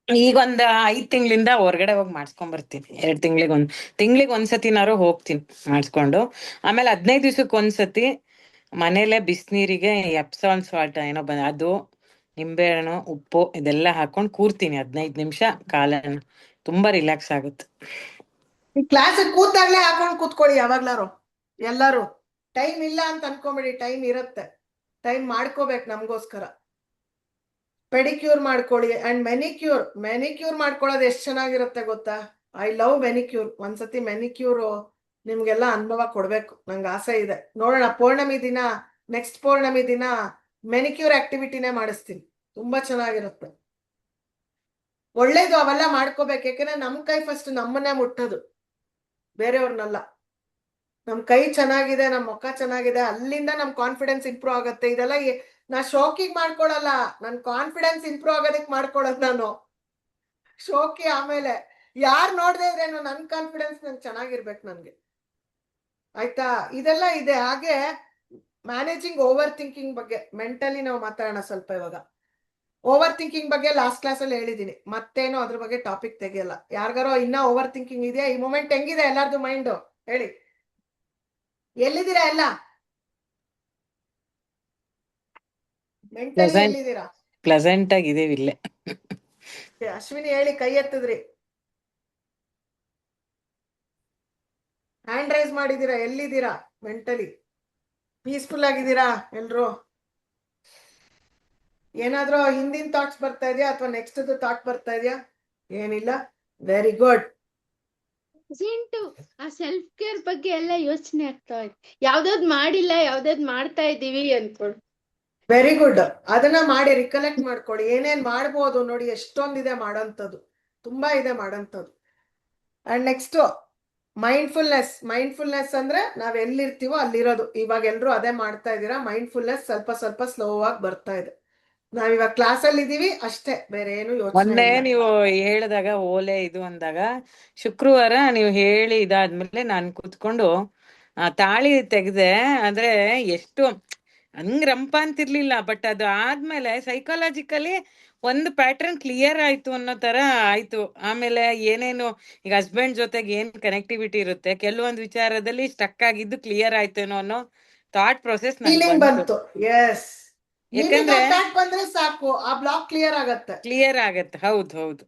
ಈಗ ಒಂದ್ 5 ತಿಂಗಳಿಂದ ಹೊರಗಡೆ ಹೋಗಿ ಮಾಡ್ಸ್ಕೊಂಡ್ ಬರ್ತೀನಿ. 2 ತಿಂಗಳಿಗೆ ಒಂದ್ಸತಿನಾರು ಹೋಗ್ತೀನಿ ಮಾಡಿಸ್ಕೊಂಡು. ಆಮೇಲೆ 15 ದಿವ್ಸಕ್ಕೆ ಒಂದ್ಸತಿ ಮನೇಲೆ ಬಿಸಿನೀರಿಗೆ ಎಪ್ಸಾಲ್ ಸಾಲ್ಟ್ ಏನೋ ಅದು ನಿಂಬೆಹಣ್ಣು ಉಪ್ಪು ಇದೆಲ್ಲ ಹಾಕೊಂಡ್ ಕೂರ್ತೀನಿ 15 ನಿಮಿಷ. ಕಾಲನ ತುಂಬಾ ರಿಲ್ಯಾಕ್ಸ್ ಆಗುತ್ತೆ. ಈ ಕ್ಲಾಸ್ ಕೂತಾಗ್ಲೇ ಹಾಕೊಂಡು ಕೂತ್ಕೊಳ್ಳಿ ಯಾವಾಗ್ಲಾರು. ಎಲ್ಲಾರು ಟೈಮ್ ಇಲ್ಲ ಅಂತ ಅನ್ಕೊಂಬಿಡಿ, ಟೈಮ್ ಇರುತ್ತೆ, ಟೈಮ್ ಮಾಡ್ಕೋಬೇಕು ನಮ್ಗೋಸ್ಕರ. ಪೆಡಿಕ್ಯೂರ್ ಮಾಡ್ಕೊಳ್ಳಿ. ಅಂಡ್ ಮೆನಿಕ್ಯೂರ್ ಮಾಡ್ಕೊಳ್ಳೋದು ಎಷ್ಟು ಚೆನ್ನಾಗಿರುತ್ತೆ ಗೊತ್ತಾ? I love manicure. ಒಂದ್ಸತಿ ಮೆನಿಕ್ಯೂರ್ ನಿಮ್ಗೆಲ್ಲ ಅನುಭವ ಕೊಡ್ಬೇಕು, ನಂಗೆ ಆಸೆ ಇದೆ. ನೋಡೋಣ, ನೆಕ್ಸ್ಟ್ ಪೌರ್ಣಮಿ ದಿನ ಮೆನಿಕ್ಯೂರ್ ಆಕ್ಟಿವಿಟಿನೇ ಮಾಡಿಸ್ತೀನಿ, ತುಂಬಾ ಚೆನ್ನಾಗಿರುತ್ತೆ. ಒಳ್ಳೇದು ಅವೆಲ್ಲ ಮಾಡ್ಕೋಬೇಕು, ಯಾಕಂದ್ರೆ ನಮ್ ಕೈ ಫಸ್ಟ್ ನಮ್ಮನ್ನೇ ಮುಟ್ಟೋದು, ಬೇರೆಯವ್ರನ್ನಲ್ಲ. ನಮ್ ಕೈ ಚೆನ್ನಾಗಿದೆ, ನಮ್ ಮುಖ ಚೆನ್ನಾಗಿದೆ, ಅಲ್ಲಿಂದ ನಮ್ ಕಾನ್ಫಿಡೆನ್ಸ್ ಇಂಪ್ರೂವ್ ಆಗುತ್ತೆ. ಇದೆಲ್ಲ ನಾ ಶೋಕಿಗೆ ಮಾಡ್ಕೊಳಲ್ಲ, ನನ್ ಕಾನ್ಫಿಡೆನ್ಸ್ ಇಂಪ್ರೂವ್ ಆಗೋದಕ್ಕೆ ಮಾಡ್ಕೊಳೋದು ನಾನು. ಶೋಕಿ ಆಮೇಲೆ ಯಾರು ನೋಡ್ದೆ ಇದ್ರೇನು ನನ್ ಕಾನ್ಫಿಡೆನ್ಸ್ ನನ್ ಚೆನ್ನಾಗಿರ್ಬೇಕು ನನ್ಗೆ, ಆಯ್ತಾ? ಇದೆಲ್ಲ ಇದೆ. ಹಾಗೆ ಮ್ಯಾನೇಜಿಂಗ್ ಓವರ್ ಥಿಂಕಿಂಗ್ ಬಗ್ಗೆ ಮೆಂಟಲಿ ನಾವು ಮಾತಾಡೋಣ ಸ್ವಲ್ಪ ಇವಾಗ. ಓವರ್ ಥಿಂಕಿಂಗ್ ಬಗ್ಗೆ ಲಾಸ್ಟ್ ಕ್ಲಾಸ್ ಅಲ್ಲಿ ಹೇಳಿದೀನಿ, ಮತ್ತೇನು ಅದ್ರ ಬಗ್ಗೆ ಟಾಪಿಕ್ ತೆಗಿಯಲ್ಲ. ಯಾರಿಗಾರೋ ಇನ್ನ ಓವರ್ ಥಿಂಕಿಂಗ್ ಇದೆಯಾ? ಈ ಮೂಮೆಂಟ್ ಹೆಂಗಿದೆ ಎಲ್ಲಾರ್ದು ಮೈಂಡ್ ಹೇಳಿ, ಎಲ್ಲಿದ್ದೀರಾ ಎಲ್ಲ? ಮೆಂಟಲಿ ಎಲ್ಲಿದ್ದೀರಾ? ಪ್ಲೆಸೆಂಟ್ ಆಗಿದೇವಿ ಇಲ್ಲೇ. ಅಶ್ವಿನಿ ಹೇಳಿ, ಕೈ ಎತ್ತಿದ್ರಿ, ಹ್ಯಾಂಡ್ ರೈಸ್ ಮಾಡಿದೀರಾ, ಎಲ್ಲಿದ್ದೀರಾ? ಮೆಂಟಲಿ ಪೀಸ್ಫುಲ್ ಆಗಿದ್ದೀರಾ ಎಲ್ರು? ಏನಾದ್ರೂ ಹಿಂದಿನ ಥಾಟ್ಸ್ ಬರ್ತಾ ಇದೆಯಾ ಅಥವಾ ನೆಕ್ಸ್ಟ್ ಥಾಟ್ ಬರ್ತಾ ಇದೆಯಾ? ಏನಿಲ್ಲ, ವೆರಿ ಗುಡ್. ಆ ಸೆಲ್ಫ್ ಕೇರ್ ಬಗ್ಗೆ ಎಲ್ಲ ಯೋಚನೆ ಆಗ್ತಾ ಇದೆ, ಯಾವ್ದಾದ್ ಮಾಡಿಲ್ಲ ಯಾವ್ದಾದ್ ಮಾಡ್ತಾ ಇದೀವಿ ಅನ್ಕೊಂಡು. ವೆರಿ ಗುಡ್, ಅದನ್ನ ಮಾಡಿ ರಿಕಲೆಕ್ಟ್ ಮಾಡ್ಕೊಳ್ಳಿ, ಏನೇನ್ ಮಾಡ್ಬೋದು ನೋಡಿ. ಎಷ್ಟೊಂದಿದೆ ಮಾಡೋಂಥದ್ದು, ತುಂಬಾ ಇದೆ ಮಾಡೋಂಥದ್ದು. ಅಂಡ್ ನೆಕ್ಸ್ಟ್ ಮೈಂಡ್ಫುಲ್ನೆಸ್ ಅಂದ್ರೆ ನಾವ್ ಎಲ್ಲಿರ್ತೀವೋ ಅಲ್ಲಿರೋದು. ಇವಾಗ ಎಲ್ರು ಅದೇ ಮಾಡ್ತಾ ಇದೀರಾ. ಮೈಂಡ್ಫುಲ್ನೆಸ್ ಸ್ವಲ್ಪ ಸ್ವಲ್ಪ ಸ್ಲೋ ಆಗಿ ಬರ್ತಾ ಇದೆ. ನಾವಿವಾಗ ಕ್ಲಾಸ್ ಅಲ್ಲಿ ಇದೀವಿ ಅಷ್ಟೇ, ಬೇರೆ ಏನು ಯೋಚನೆ ಮೊನ್ನೆ ಇಲ್ಲ. ನೀವು ಹೇಳಿದಾಗ ಓಲೆ ಇದು ಅಂದಾಗ ಶುಕ್ರವಾರ ನೀವು ಹೇಳಿ ಇದಾದ್ಮೇಲೆ ನಾನು ಕೂತ್ಕೊಂಡು ತಾಳಿ ತೆಗ್ದೆ. ಆದ್ರೆ ಎಷ್ಟು ಹಂಗ್ ರಂಪ ಅಂತಿರ್ಲಿಲ್ಲ, ಬಟ್ ಅದು ಆದ್ಮೇಲೆ ಸೈಕಾಲಜಿಕಲಿ ಒಂದು ಪ್ಯಾಟರ್ನ್ ಕ್ಲಿಯರ್ ಆಯ್ತು ಅನ್ನೋ ತರ ಆಯ್ತು. ಆಮೇಲೆ ಏನೇನು ಈಗ ಹಸ್ಬೆಂಡ್ ಜೊತೆಗೆ ಏನ್ ಕನೆಕ್ಟಿವಿಟಿ ಇರುತ್ತೆ, ಕೆಲವೊಂದು ವಿಚಾರದಲ್ಲಿ ಸ್ಟಕ್ ಆಗಿದ್ದು ಕ್ಲಿಯರ್ ಆಯ್ತೇನೋ ಅನ್ನೋ ಥಾಟ್ ಪ್ರೊಸೆಸ್ ನನ್ಗೆ ಫೀಲಿಂಗ್ ಬಂತು. ಬಂತು. ಎಸ್, ನಿಮಗೆ ಯಾಕಂದ್ರೆ ಥಾಟ್ ಬಂದ್ರೆ ಸಾಕು, ಆ ಬ್ಲಾಕ್ ಕ್ಲಿಯರ್ ಆಗತ್ತೆ. ಕ್ಲಿಯರ್ ಆಗತ್ತೆ. ಹೌದು.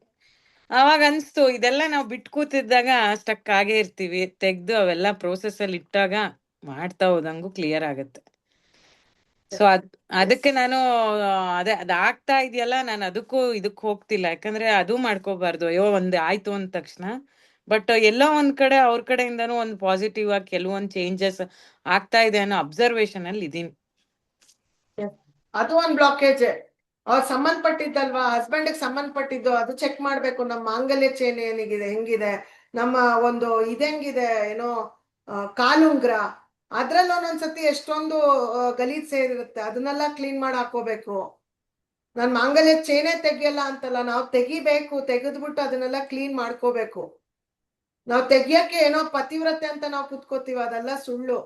ಅವಾಗ ಅನ್ಸ್ತು ಇದೆಲ್ಲ ನಾವು ಬಿಟ್ಟು ಕೂತಿದ್ದಾಗ ಸ್ಟಕ್ ಆಗೇ ಇರ್ತೀವಿ, ತೆಗ್ದು ಅವೆಲ್ಲ ಪ್ರೋಸೆಸ್ ಅಲ್ಲಿ ಇಟ್ಟಾಗ ಮಾಡ್ತಾ ಹೋದಂಗೂ ಕ್ಲಿಯರ್ ಆಗತ್ತೆ. ಸೊ ಅದಕ್ಕೆ ನಾನು ಅದಾಗ್ತಾ ಇದೆಯಲ್ಲ, ನಾನು ಅದಕ್ಕೂ ಇದಕ್ ಹೋಗ್ತಿಲ್ಲ. ಯಾಕಂದ್ರೆ ಅದು ಮಾಡ್ಕೋಬಾರ್ದು, ಅಯ್ಯೋ ಒಂದ್ ಆಯ್ತು ಅಂದ ತಕ್ಷಣ. ಬಟ್ ಎಲ್ಲೋ ಒಂದ್ ಕಡೆ ಅವ್ರ ಕಡೆಯಿಂದನೂ ಒಂದು ಪಾಸಿಟಿವ್ ಆಗಿ ಕೆಲವೊಂದ್ ಚೇಂಜಸ್ ಆಗ್ತಾ ಇದೆ ಅನ್ನೋ ಅಬ್ಸರ್ವೇಶನ್ ಅಲ್ಲಿ ಇದೀನಿ. ಅದು ಒಂದ್ ಬ್ಲಾಕೇಜ್. ಅವ್ರ ಸಂಬಂಧಪಟ್ಟಿದ್ದಲ್ವಾ, ಹಸ್ಬೆಂಡ್ ಸಂಬಂಧಪಟ್ಟಿದ್ದು, ಅದು ಚೆಕ್ ಮಾಡ್ಬೇಕು. ನಮ್ಮ ಮಾಂಗಲ್ಯ ಚೈನ್ ಏನಿಗಿದೆ, ಹೆಂಗಿದೆ, ನಮ್ಮ ಒಂದು ಇದೆಂಗಿದೆ, ಏನೋ ಕಾಲುಂಗ್ರ, ಅದ್ರಲ್ಲಿ ಒಂದೊಂದ್ಸತಿ ಎಷ್ಟೊಂದು ಗಲೀಜ್ ಸೇರಿರುತ್ತೆ, ಅದನ್ನೆಲ್ಲ ಕ್ಲೀನ್ ಮಾಡಿ ಹಾಕೋಬೇಕು. ನಾನ್ ಮಾಂಗಲ್ಯ ಚೈನೇ ತೆಗಿಯಲ್ಲ ಅಂತಲ್ಲ, ನಾವು ತೆಗಿಬೇಕು, ತೆಗೆದ್ಬಿಟ್ಟು ಅದನ್ನೆಲ್ಲ ಕ್ಲೀನ್ ಮಾಡ್ಕೋಬೇಕು. ನಾವು ತೆಗಿಯಕ್ಕೆ ಏನೋ ಪತಿವ್ರತೆ ಅಂತ ನಾವು ಕುತ್ಕೋತೀವಿ, ಅದೆಲ್ಲ ಸುಳ್ಳು.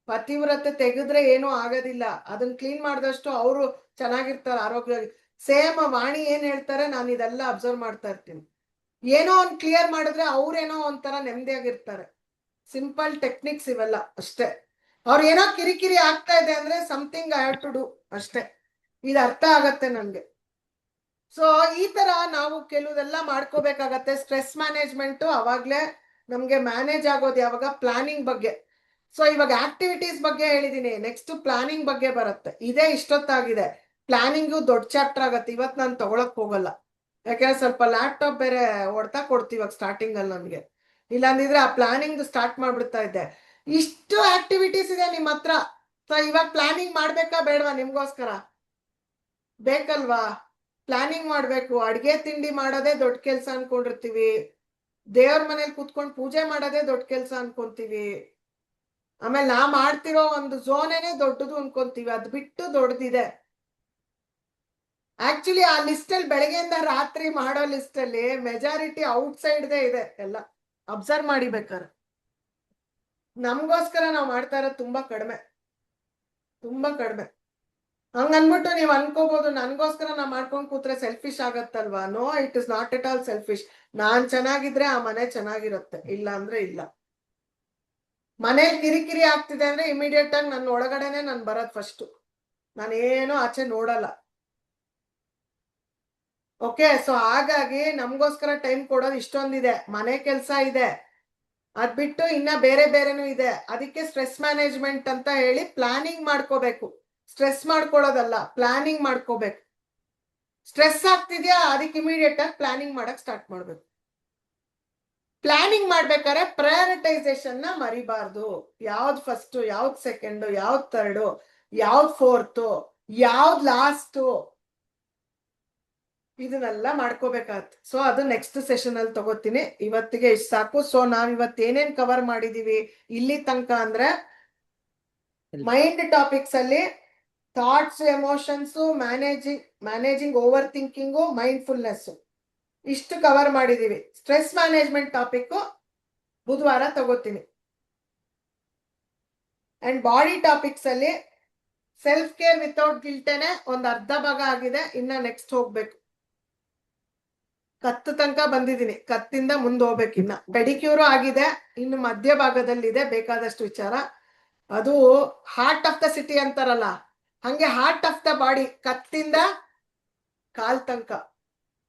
ಪತಿವ್ರತೆ ತೆಗೆದ್ರೆ ಏನೂ ಆಗೋದಿಲ್ಲ. ಅದನ್ನ ಕ್ಲೀನ್ ಮಾಡಿದಷ್ಟು ಅವರು ಚೆನ್ನಾಗಿರ್ತಾರೆ, ಆರೋಗ್ಯ. ಸೇಮ್ ವಾಣಿ ಏನ್ ಹೇಳ್ತಾರೆ, ನಾನು ಇದೆಲ್ಲ ಅಬ್ಸರ್ವ್ ಮಾಡ್ತಾ ಇರ್ತೀನಿ. ಏನೋ ಒಂದ್ ಕ್ಲಿಯರ್ ಮಾಡಿದ್ರೆ ಅವ್ರೇನೋ ಒಂಥರ ನೆಮ್ಮದಿಯಾಗಿರ್ತಾರೆ. ಸಿಂಪಲ್ ಟೆಕ್ನಿಕ್ಸ್ ಇವೆಲ್ಲ ಅಷ್ಟೇ. ಅವ್ರು ಏನೋ ಕಿರಿಕಿರಿ ಆಗ್ತಾ ಇದೆ ಅಂದ್ರೆ something I have to do ಅಷ್ಟೇ. ಇದು ಅರ್ಥ ಆಗತ್ತೆ ನನ್ಗೆ. ಸೊ ಈ ತರ ನಾವು ಕೆಲವುದೆಲ್ಲ ಮಾಡ್ಕೋಬೇಕಾಗತ್ತೆ. ಸ್ಟ್ರೆಸ್ ಮ್ಯಾನೇಜ್ಮೆಂಟ್ ಅವಾಗ್ಲೇ ನಮ್ಗೆ ಮ್ಯಾನೇಜ್ ಆಗೋದು ಯಾವಾಗ, ಪ್ಲಾನಿಂಗ್ ಬಗ್ಗೆ. ಸೊ ಇವಾಗ ಆಕ್ಟಿವಿಟೀಸ್ ಬಗ್ಗೆ ಹೇಳಿದೀನಿ, ನೆಕ್ಸ್ಟ್ ಪ್ಲಾನಿಂಗ್ ಬಗ್ಗೆ ಬರುತ್ತೆ. ಇದೇ ಇಷ್ಟೊತ್ತಾಗಿದೆ. ಪ್ಲಾನಿಂಗು ದೊಡ್ಡ ಚಾಪ್ಟರ್ ಆಗತ್ತೆ, ಇವತ್ತು ನಾನು ತಗೊಳಕ್ ಹೋಗಲ್ಲ. ಯಾಕಂದ್ರೆ ಸ್ವಲ್ಪ ಲ್ಯಾಪ್ಟಾಪ್ ಬೇರೆ ಹೊಡ್ತಾ ಕೊಡ್ತೀವಿ ಇವಾಗ ಸ್ಟಾರ್ಟಿಂಗ್ ಅಲ್ಲಿ ನನ್ಗೆ. ಇಲ್ಲಾಂದಿದ್ರೆ ಆ ಪ್ಲಾನಿಂಗ್ ಸ್ಟಾರ್ಟ್ ಮಾಡ್ಬಿಡ್ತಾ ಇದ್ದೆ. ಇಷ್ಟು ಆಕ್ಟಿವಿಟೀಸ್ ಇದೆ ನಿಮ್ಮ ಹತ್ರ. ಸೊ ಇವಾಗ ಪ್ಲಾನಿಂಗ್ ಮಾಡ್ಬೇಕಾ ಬೇಡವಾ? ನಿಮ್ಗೋಸ್ಕರ ಬೇಕಲ್ವಾ? ಪ್ಲಾನಿಂಗ್ ಮಾಡ್ಬೇಕು. ಅಡ್ಗೆ ತಿಂಡಿ ಮಾಡೋದೇ ದೊಡ್ಡ ಕೆಲ್ಸ ಅನ್ಕೊಂಡಿರ್ತೀವಿ. ದೇವ್ರ ಮನೇಲಿ ಕುತ್ಕೊಂಡು ಪೂಜೆ ಮಾಡೋದೇ ದೊಡ್ಡ ಕೆಲ್ಸ ಅನ್ಕೊಂತೀವಿ. ಆಮೇಲೆ ನಾ ಮಾಡ್ತಿರೋ ಒಂದು ಝೋನೇನೆ ದೊಡ್ಡದು ಅನ್ಕೊಂತೀವಿ. ಅದ್ ಬಿಟ್ಟು ದೊಡ್ಡದಿದೆ. ಆಕ್ಚುಲಿ ಆ ಲಿಸ್ಟ್ ಅಲ್ಲಿ ಬೆಳಗ್ಗೆಯಿಂದ ರಾತ್ರಿ ಮಾಡೋ ಲಿಸ್ಟ್ ಅಲ್ಲಿ ಮೆಜಾರಿಟಿ ಔಟ್ಸೈಡ್ದೇ ಇದೆ ಎಲ್ಲ. ಅಬ್ಸರ್ವ್ ಮಾಡಿ ಬೇಕಾದ್ರೆ. ನಮ್ಗೋಸ್ಕರ ನಾವು ಮಾಡ್ತಾ ಇರೋದು ತುಂಬಾ ಕಡಿಮೆ. ಹಂಗನ್ಬಿಟ್ಟು ನೀವ್ ಅನ್ಕೋಬಹುದು ನನ್ಗೋಸ್ಕರ ನಾ ಮಾಡ್ಕೊಂಡ್ ಕೂತ್ರೆ ಸೆಲ್ಫಿಶ್ ಆಗತ್ತಲ್ವಾ? No, it is not at all selfish. ನಾನ್ ಚೆನ್ನಾಗಿದ್ರೆ ಆ ಮನೆ ಚೆನ್ನಾಗಿರುತ್ತೆ, ಇಲ್ಲ ಅಂದ್ರೆ ಇಲ್ಲ. ಮನೇಲಿ ಕಿರಿಕಿರಿ ಆಗ್ತಿದೆ ಅಂದ್ರೆ ಇಮಿಡಿಯೇಟ್ ಆಗಿ ನನ್ನ ಒಳಗಡೆನೆ ನಾನು ಬರೋದ್ ಫಸ್ಟ್. ನಾನೇನು ಆಚೆ ನೋಡಲ್ಲ. ಓಕೆ, ಸೊ ಹಾಗಾಗಿ ನಮ್ಗೋಸ್ಕರ ಟೈಮ್ ಕೊಡೋದು ಇಷ್ಟೊಂದಿದೆ. ಮನೆ ಕೆಲ್ಸ ಇದೆ, ಅದ್ ಬಿಟ್ಟು ಇನ್ನ ಬೇರೆನೂ ಇದೆ. ಅದಕ್ಕೆ ಸ್ಟ್ರೆಸ್ ಮ್ಯಾನೇಜ್ಮೆಂಟ್ ಅಂತ ಹೇಳಿ ಪ್ಲಾನಿಂಗ್ ಮಾಡ್ಕೋಬೇಕು. ಸ್ಟ್ರೆಸ್ ಮಾಡ್ಕೊಳ್ಳೋದಲ್ಲ, ಪ್ಲಾನಿಂಗ್ ಮಾಡ್ಕೋಬೇಕು. ಸ್ಟ್ರೆಸ್ ಆಗ್ತಿದ್ಯಾ, ಅದಕ್ಕೆ ಇಮಿಡಿಯೇಟ್ ಆಗಿ ಪ್ಲಾನಿಂಗ್ ಮಾಡಕ್ ಸ್ಟಾರ್ಟ್ ಮಾಡ್ಬೇಕು. ಪ್ಲಾನಿಂಗ್ ಮಾಡ್ಬೇಕಾದ್ರೆ ಪ್ರಯಾರಿಟೈಸೇಷನ್ ನ ಮರಿಬಾರ್ದು. ಯಾವ್ದು ಫಸ್ಟ್, ಯಾವ್ದು ಸೆಕೆಂಡ್, ಯಾವ್ದು ಥರ್ಡ್, ಯಾವ್ದು ಫೋರ್ತ್, ಯಾವ್ದು ಲಾಸ್ಟ್, ಇದನ್ನೆಲ್ಲ ಮಾಡ್ಕೋಬೇಕಾಗತ್ತೆ. ಸೊ ಅದು ನೆಕ್ಸ್ಟ್ ಸೆಷನ್ ಅಲ್ಲಿ ತಗೋತೀನಿ. ಇವತ್ತಿಗೆ ಇಷ್ಟು ಸಾಕು. ಸೊ ನಾವ್ ಇವತ್ತು ಏನೇನ್ ಕವರ್ ಮಾಡಿದೀವಿ ಇಲ್ಲಿ ತನಕ ಅಂದ್ರೆ, ಮೈಂಡ್ ಟಾಪಿಕ್ಸ್ ಅಲ್ಲಿ thoughts, emotions, managing over thinking, mindfulness, ಇಷ್ಟು ಕವರ್ ಮಾಡಿದೀವಿ. ಸ್ಟ್ರೆಸ್ ಮ್ಯಾನೇಜ್ಮೆಂಟ್ ಟಾಪಿಕ್ ಬುಧವಾರ ತಗೋತೀನಿ. ಅಂಡ್ ಬಾಡಿ ಟಾಪಿಕ್ಸ್ ಅಲ್ಲಿ ಸೆಲ್ಫ್ ಕೇರ್ ವಿತೌಟ್ ಗಿಲ್ಟೇನೆ ಒಂದ್ ಅರ್ಧ ಭಾಗ ಆಗಿದೆ, ಇನ್ನ ನೆಕ್ಸ್ಟ್ ಹೋಗ್ಬೇಕು. ಕತ್ತು ತನಕ ಬಂದಿದ್ದೀನಿ, ಕತ್ತಿಂದ ಮುಂದೆ ಹೋಗ್ಬೇಕು. ಇನ್ನ ಪೆಡಿಕ್ಯೂರು ಆಗಿದೆ, ಇನ್ನು ಮಧ್ಯ ಭಾಗದಲ್ಲಿದೆ ಬೇಕಾದಷ್ಟು ವಿಚಾರ. ಅದು ಹಾರ್ಟ್ ಆಫ್ ದ ಸಿಟಿ ಅಂತಾರಲ್ಲ, ಹಂಗೆ ಹಾರ್ಟ್ ಆಫ್ ದ ಬಾಡಿ, ಕತ್ತಿಂದ ಕಾಲ್ ತನಕ.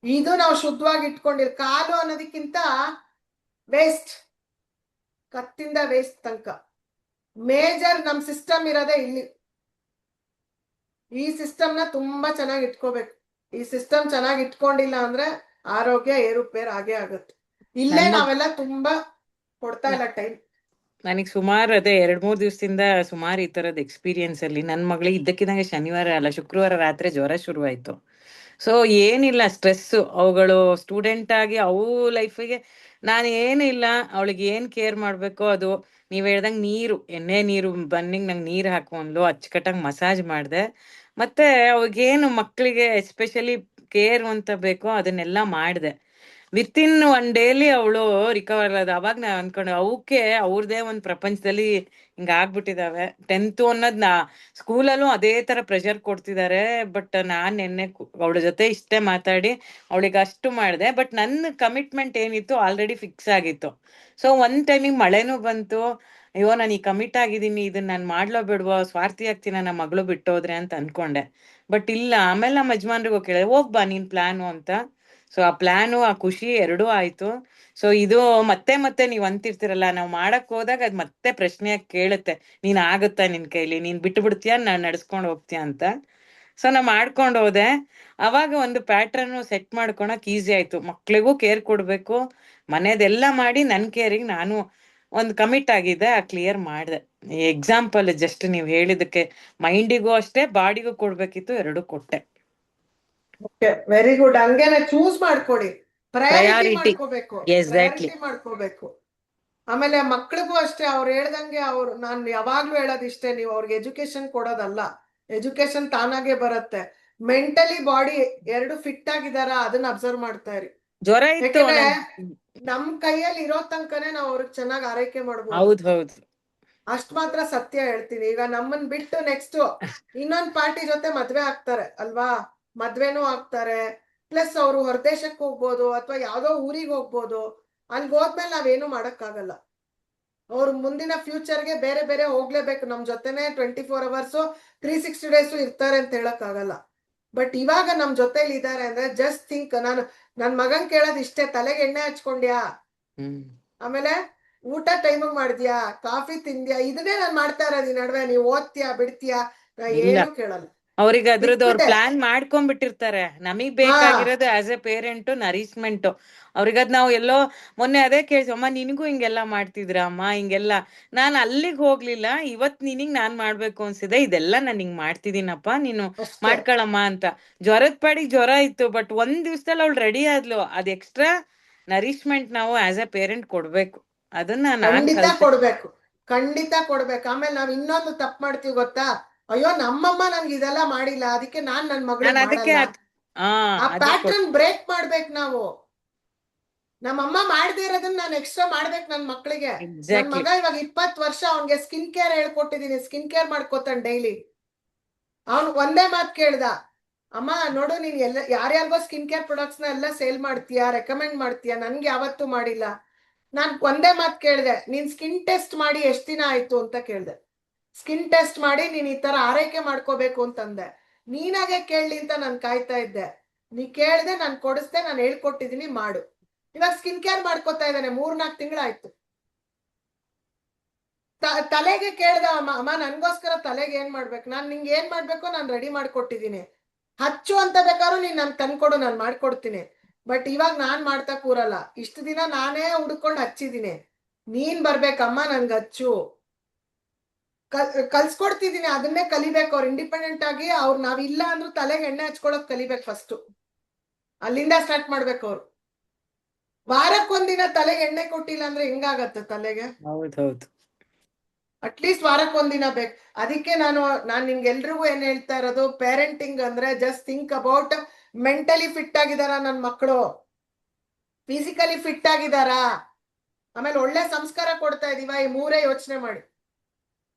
ಇದು ನಾವು ಶುದ್ಧವಾಗಿ ಇಟ್ಕೊಂಡಿರ್. ಕಾಲು ಅನ್ನೋದಕ್ಕಿಂತ ವೇಸ್ಟ್, ಕತ್ತಿಂದ ವೇಸ್ಟ್ ತನಕ ಮೇಜರ್ ನಮ್ ಸಿಸ್ಟಮ್ ಇರೋದೇ ಇಲ್ಲಿ. ಈ ಸಿಸ್ಟಮ್ ನ ತುಂಬಾ ಚೆನ್ನಾಗಿ ಇಟ್ಕೋಬೇಕು. ಈ ಸಿಸ್ಟಮ್ ಚೆನ್ನಾಗಿ ಇಟ್ಕೊಂಡಿಲ್ಲ ಅಂದ್ರೆ ಆರೋಗ್ಯ ಏರುಪೇರ್ ಆಗೇ ಆಗುತ್ತೆ. ಇಲ್ಲೇ ನಾವೆಲ್ಲ ತುಂಬಾ ಕೊಡ್ತಾ ಇಲ್ಲ ಟೈಮ್. ನನಗೆ ಸುಮಾರು ಅದೇ 2-3 ದಿವಸದಿಂದ ಸುಮಾರು ಈ ತರದ ಎಕ್ಸ್ಪೀರಿಯನ್ಸ್ ಅಲ್ಲಿ ನನ್ನ ಮಗಳಿಗೆ ಇದ್ದಕ್ಕಿದ್ದಂಗೆ ಶನಿವಾರ ಅಲ್ಲ ಶುಕ್ರವಾರ ರಾತ್ರಿ ಜ್ವರ ಶುರುವಾಯ್ತು. ಸೊ ಏನಿಲ್ಲ, ಸ್ಟ್ರೆಸ್. ಅವುಗಳು ಸ್ಟೂಡೆಂಟ್ ಆಗಿ ಅವು ಲೈಫಿಗೆ ನಾನು ಏನಿಲ್ಲ, ಅವಳಿಗೆ ಏನ್ ಕೇರ್ ಮಾಡ್ಬೇಕೋ ಅದು. ನೀವ್ ಹೇಳ್ದಂಗೆ ನೀರು, ಎಣ್ಣೆ ನೀರು ಬನ್ನಿಂಗ್ ನಂಗೆ ನೀರು ಹಾಕೊಂಡ್ಲು, ಅಚ್ಚುಕಟ್ಟಾಗಿ ಮಸಾಜ್ ಮಾಡಿದೆ. ಮತ್ತೆ ಅವಾಗೇನು ಮಕ್ಕಳಿಗೆ ಎಸ್ಪೆಷಲಿ ಕೇರ್ ಅಂತ ಬೇಕೋ ಅದನ್ನೆಲ್ಲ ಮಾಡಿದೆ. ವಿತಿನ್ 1 ಡೇಲಿ ಅವಳು ರಿಕವರ್ ಆದ. ಅವಾಗ ನಾವ್ ಅನ್ಕೊಂಡು ಅವಕ್ಕೆ ಅವ್ರದೇ ಒಂದ್ ಪ್ರಪಂಚದಲ್ಲಿ ಹಿಂಗ ಆಗ್ಬಿಟ್ಟಿದಾವೆ. 10th ಅನ್ನೋದ್ ಸ್ಕೂಲಲ್ಲೂ ಅದೇ ತರ ಪ್ರೆಷರ್ ಕೊಡ್ತಿದ್ದಾರೆ. ಬಟ್ ನಾನ್ ನಿನ್ನೆ ಅವಳ ಜೊತೆ ಇಷ್ಟೇ ಮಾತಾಡಿ ಅವಳಿಗೆ ಅಷ್ಟು ಮಾಡಿದೆ. ಬಟ್ ನನ್ನ ಕಮಿಟ್ಮೆಂಟ್ ಏನಿತ್ತು ಆಲ್ರೆಡಿ ಫಿಕ್ಸ್ ಆಗಿತ್ತು. ಸೊ ಒಂದ್ ಟೈಮಿಗೆ ಮಳೆನೂ ಬಂತು. ಅಯ್ಯೋ ನಾನು ಈ ಕಮಿಟ್ ಆಗಿದ್ದೀನಿ, ಇದನ್ನ ನಾನು ಮಾಡ್ಲೋ ಬಿಡ್ವೋ, ಸ್ವಾರ್ಥಿ ಆಗ್ತೀನಿ ನಮ್ಮ ಮಗಳು ಬಿಟ್ಟೋದ್ರೆ ಅಂತ ಅನ್ಕೊಂಡೆ. ಬಟ್ ಇಲ್ಲ, ಆಮೇಲೆ ನಮ್ಮ ಯಜಮಾನ್ರಿಗೂ ಕೇಳಿದೆ, ಹೋಗ್ಬಾ ನೀನ್ ಪ್ಲಾನು ಅಂತ. ಸೊ ಆ ಪ್ಲಾನು ಆ ಖುಷಿ ಎರಡೂ ಆಯ್ತು. ಸೊ ಇದು ಮತ್ತೆ ಮತ್ತೆ ನೀವ್ ಅಂತಿರ್ತಿರಲ್ಲ, ನಾವ್ ಮಾಡಕ್ ಹೋದಾಗ ಅದ್ ಮತ್ತೆ ಪ್ರಶ್ನೆಯಾಗಿ ಕೇಳುತ್ತೆ, ನೀನ್ ಆಗುತ್ತಾ ನಿನ್ ಕೈಲಿ, ನೀನ್ ಬಿಟ್ಟು ಬಿಡ್ತೀಯಾ, ನಾನ್ ನಡ್ಸ್ಕೊಂಡ್ ಹೋಗ್ತೀಯ ಅಂತ. ಸೊ ನಾ ಮಾಡ್ಕೊಂಡು ಹೋದೆ. ಅವಾಗ ಒಂದು ಪ್ಯಾಟ್ರನ್ ಸೆಟ್ ಮಾಡ್ಕೊಳಕ್ ಈಸಿ ಆಯ್ತು. ಮಕ್ಳಿಗೂ ಕೇರ್ ಕೊಡ್ಬೇಕು, ಮನೆದೆಲ್ಲ ಮಾಡಿ ನನ್ ಕೇರಿಗೆ ನಾನು ಒಂದು ಕಮಿಟ್ ಆಗಿದ್ದೆ, ಆ ಕ್ಲಿಯರ್ ಮಾಡಿದೆ. ಎಕ್ಸಾಂಪಲ್ ಜಸ್ಟ್ ನೀವ್ ಹೇಳಿದಕ್ಕೆ, ಮೈಂಡಿಗೂ ಅಷ್ಟೇ ಬಾಡಿಗೂ ಕೊಡ್ಬೇಕಿತ್ತು, ಎರಡು ಕೊಟ್ಟೆ. Very good. ಹಂಗೇನೆ ಚೂಸ್ ಮಾಡ್ಕೊಡಿ, ಪ್ರಯಾರಿಟಿ ಪ್ರಯಾರಿಟಿ ಮಾಡ್ಕೋಬೇಕು, ಎಕ್ಸಾಕ್ಟ್ಲಿ. ಪ್ರಯಾರಿಟಿ ಮಾಡ್ಕೋಬೇಕು. ಆಮೇಲೆ ಮಕ್ಳಿಗೂ ಅಷ್ಟೇ, ಅವ್ರು ಹೇಳ್ದಂಗೆ ನಾನು ಯಾವಾಗ್ಲೂ ಹೇಳೋದಿಷ್ಟೇ, ನೀವು ಅವ್ರಿಗೆ ಎಜುಕೇಶನ್ ಕೊಡೋದಲ್ಲ, ಎಜುಕೇಶನ್ ತಾನಾಗೆ ಬರುತ್ತೆ. ಮೆಂಟಲಿ ಬಾಡಿ ಎರಡು ಫಿಟ್ ಆಗಿದಾರ ಅದನ್ನ ಅಬ್ಸರ್ವ್ ಮಾಡ್ತಾ ಇರಿ. ಜ್ವರ ಇತ್ತು ಯಾಕಂದ್ರೆ ನಮ್ ಕೈಯಲ್ಲಿ ಇರೋ ತನಕನೇ ನಾವು ಅವ್ರಿಗೆ ಚೆನ್ನಾಗಿ ಆರೈಕೆ ಮಾಡ್ಬೋದು. ಹೌದು ಹೌದು, ಅಷ್ಟ್ ಮಾತ್ರ ಸತ್ಯ ಹೇಳ್ತೀನಿ. ಈಗ ನಮ್ಮನ್ ಬಿಟ್ಟು ನೆಕ್ಸ್ಟ್ ಇನ್ನೊಂದ್ ಪಾರ್ಟಿ ಜೊತೆ ಮದ್ವೆ ಆಗ್ತಾರೆ ಅಲ್ವಾ, ಮದ್ವೆನೂ ಆಗ್ತಾರೆ, ಪ್ಲಸ್ ಅವ್ರು ಹೊರದೇಶಕ್ಕೆ ಹೋಗ್ಬೋದು ಅಥವಾ ಯಾವ್ದೋ ಊರಿಗೆ ಹೋಗ್ಬೋದು. ಅಲ್ಗ್ ಹೋದ್ಮೇಲೆ ನಾವೇನು ಮಾಡಕ್ಕಾಗಲ್ಲ. ಅವ್ರು ಮುಂದಿನ ಫ್ಯೂಚರ್ಗೆ ಬೇರೆ ಬೇರೆ ಹೋಗ್ಲೇಬೇಕು, ನಮ್ ಜೊತೆನೆ 24 hours 360 days ಇರ್ತಾರೆ ಅಂತ ಹೇಳಕ್ ಆಗಲ್ಲ. ಬಟ್ ಇವಾಗ ನಮ್ ಜೊತೆಲಿ ಇದಾರೆ ಅಂದ್ರೆ ಜಸ್ಟ್ ಥಿಂಕ್. ನಾನು ನನ್ ಮಗನ್ ಕೇಳೋದ್ ಇಷ್ಟೇ, ತಲೆಗೆ ಎಣ್ಣೆ ಹಚ್ಕೊಂಡ್ಯಾ, ಆಮೇಲೆ ಊಟ ಟೈಮಿಗೆ ಮಾಡಿದ್ಯಾ, ಕಾಫಿ ತಿಂದ್ಯಾ, ಇದನ್ನೇ ನಾನ್ ಮಾಡ್ತಾ ಇರೋದು. ಈ ನಡುವೆ ನೀವ್ ಓದ್ತೀಯಾ ಬಿಡ್ತೀಯಾ ನಾ ಏನು ಕೇಳಲ್ಲ. ಅವ್ರಿಗೆ ಅದ್ರದ್ದು ಅವ್ರು ಬಿಟ್ಬಿಟ್ಟೆ. ಪ್ಲಾನ್ ಮಾಡ್ಕೊಂಡ್ಬಿಟ್ಟಿರ್ತಾರೆ. ನಮಗ್ ಬೇಕಾಗಿರೋದು ಆಸ್ ಎ ಪೇರೆಂಟ್ ನರಿಶ್ಮೆಂಟ್. ಅವ್ರಿಗದ್ ನಾವು ಎಲ್ಲೋ ಮೊನ್ನೆ ಅದೇ ಕೇಳ್ಸಿ, ಅಮ್ಮ ನಿನಗೂ ಹಿಂಗೆಲ್ಲಾ ಮಾಡ್ತಿದ್ರ ಅಮ್ಮ ಹಿಂಗೆಲ್ಲ. ನಾನ್ ಅಲ್ಲಿಗ್ ಹೋಗ್ಲಿಲ್ಲ, ಇವತ್ ನಿನಗ್ ನಾನ್ ಮಾಡ್ಬೇಕು ಅನ್ಸಿದೆ, ಇದೆಲ್ಲ ನಾನ್ ಹಿಂಗ್ ಮಾಡ್ತಿದ್ದೀನಪ್ಪ, ನೀನು ಅಷ್ಟೇ. ಮಾಡ್ಕೊಳಮ್ಮ ಅಂತ. ಜ್ವರದ ಪಾಡಿಗೆ ಜ್ವರ ಇತ್ತು, ಬಟ್ ಒಂದ್ ದಿವ್ಸದಲ್ಲಿ ಅವಳು ರೆಡಿ ಆದ್ಲು. ಅದ್ ಎಕ್ಸ್ಟ್ರಾ ನರಿಶ್ಮೆಂಟ್ ನಾವು ಆಸ್ ಎ ಪೇರೆಂಟ್ ಕೊಡ್ಬೇಕು. ಅದನ್ನ ನಾನ್ ಖಂಡಿತ ಕಲ್ತೆ. ಕೊಡ್ಬೇಕು, ಖಂಡಿತ ಕೊಡ್ಬೇಕು. ಆಮೇಲೆ ನಾವ್ ಇನ್ನೊಂದು ತಪ್ಪು ಮಾಡ್ತೀವಿ ಗೊತ್ತಾ, ಅಯ್ಯೋ ನಮ್ಮಮ್ಮ ನನ್ಗೆ ಇದೆಲ್ಲ ಮಾಡಿಲ್ಲ ಅದಕ್ಕೆ ನಾನ್ ನನ್ ಮಗಳಿಗೆ ನಾನ್ ಅದಕ್ಕೆ ಮಾಡಲ್ಲ. ಆ ಅದೇ ಪ್ಯಾಟ್ರನ್ ಬ್ರೇಕ್ ಮಾಡ್ಬೇಕು ನಾವು. ನಮ್ಮಮ್ಮ ಮಾಡದೇ ಇರೋದನ್ನ ನಾನು ಎಕ್ಸ್ಟ್ರಾ ಮಾಡ್ಬೇಕು ನನ್ ಮಕ್ಳಿಗೆ. ನನ್ ಎಕ್ಸಾಕ್ಟ್ಲಿ. ಮಗ ಇವಾಗ 20 ವರ್ಷ, ಅವ್ನ್ಗೆ ಸ್ಕಿನ್ ಕೇರ್ ಹೇಳ್ಕೊಟ್ಟಿದೀನಿ, ಸ್ಕಿನ್ ಕೇರ್ ಮಾಡ್ಕೋತಾನೆ ಡೈಲಿ. ಅವ್ನ್ ಒಂದೇ ಮಾತು ಕೇಳ್ದ, ಅಮ್ಮ ನೋಡು ನೀನ್ ಎಲ್ಲ ಯಾರ್ಯಾರಿಗೋ ಸ್ಕಿನ್ ಕೇರ್ ಪ್ರಾಡಕ್ಟ್ಸ್ ನ ಎಲ್ಲ ಸೇಲ್ ಮಾಡ್ತೀಯಾ, ರೆಕಮೆಂಡ್ ಮಾಡ್ತೀಯಾ, ನನ್ಗೆ ಯಾವತ್ತೂ ಮಾಡಿಲ್ಲ. ನಾನ್ ಒಂದೇ ಮಾತು ಕೇಳ್ದೆ, ನೀನ್ ಸ್ಕಿನ್ ಟೆಸ್ಟ್ ಮಾಡಿ ಎಷ್ಟ್ ದಿನ ಆಯ್ತು ಅಂತ ಕೇಳ್ದೆ. ಸ್ಕಿನ್ ಟೆಸ್ಟ್ ಮಾಡಿ ನೀನ್ ಈ ತರ ಆರೈಕೆ ಮಾಡ್ಕೋಬೇಕು ಅಂತಂದೆ. ನೀನಾಗೆ ಕೇಳಲಿ ಅಂತ ನಾನ್ ಕಾಯ್ತಾ ಇದ್ದೆ. ನೀ ಕೇಳ್ದೆ, ನಾನ್ ಕೊಡಿಸ್ದೆ, ನಾನು ಹೇಳ್ಕೊಟ್ಟಿದೀನಿ, ಮಾಡು. ಇವಾಗ ಸ್ಕಿನ್ ಕೇರ್ ಮಾಡ್ಕೋತಾ ಇದ್ದಾನೆ, 3-4 ತಿಂಗಳಾಯ್ತು. ತಲೆಗೆ ಕೇಳ್ದ, ಅಮ್ಮ ನನ್ಗೋಸ್ಕರ ತಲೆಗೆ ಏನ್ ಮಾಡ್ಬೇಕು, ನಾನ್ ನಿಂಗೆ ಏನ್ ಮಾಡ್ಬೇಕು ನಾನ್ ರೆಡಿ ಮಾಡ್ಕೊಟ್ಟಿದೀನಿ, ಹಚ್ಚು ಅಂತ ಬೇಕಾದ್ರೂ ನೀನ್ ನನ್ ತಂದ್ಕೊಡು, ನಾನ್ ಮಾಡ್ಕೊಡ್ತೀನಿ. ಬಟ್ ಇವಾಗ ನಾನ್ ಮಾಡ್ತಾ ಕೂರಲ್ಲ, ಇಷ್ಟು ದಿನ ನಾನೇ ಹುಡ್ಕೊಂಡು ಹಚ್ಚಿದೀನಿ, ನೀನ್ ಬರ್ಬೇಕಮ್ಮ ನನ್ಗೆ ಹಚ್ಚು. ಕಲ್ಸ್ಕೊಡ್ತಿದೀನಿ, ಅದನ್ನೇ ಕಲಿಬೇಕು ಅವ್ರು ಇಂಡಿಪೆಂಡೆಂಟ್ ಆಗಿ. ಅವ್ರು ನಾವಿಲ್ಲ ಅಂದ್ರೂ ತಲೆಗೆ ಎಣ್ಣೆ ಹಚ್ಕೊಳಕ್ ಕಲಿಬೇಕು ಫಸ್ಟ್. ಅಲ್ಲಿಂದ ಸ್ಟಾರ್ಟ್ ಮಾಡ್ಬೇಕು ಅವ್ರು. ವಾರಕ್ಕೊಂದಿನ ತಲೆಗೆ ಎಣ್ಣೆ ಕೊಟ್ಟಿಲ್ಲ ಅಂದ್ರೆ ಹೆಂಗಾಗತ್ತೆ ತಲೆಗೆ? ಹೌದೌದು. ಅಟ್ಲೀಸ್ಟ್ ವಾರಕ್ಕೊಂದಿನ ಬೇಕು. ಅದಕ್ಕೆ ನಾನ್ ನಿಮ್ಗೆಲ್ರಿಗೂ ಏನ್ ಹೇಳ್ತಾ ಇರೋದು, ಪೇರೆಂಟಿಂಗ್ ಅಂದ್ರೆ just think about mentally fit ಆಗಿದಾರ ನನ್ ಮಕ್ಕಳು, ಫಿಸಿಕಲಿ ಫಿಟ್ ಆಗಿದಾರ, ಆಮೇಲೆ ಒಳ್ಳೆ ಸಂಸ್ಕಾರ ಕೊಡ್ತಾ ಇದೀವ, ಈ 3 ಯೋಚನೆ ಮಾಡಿ.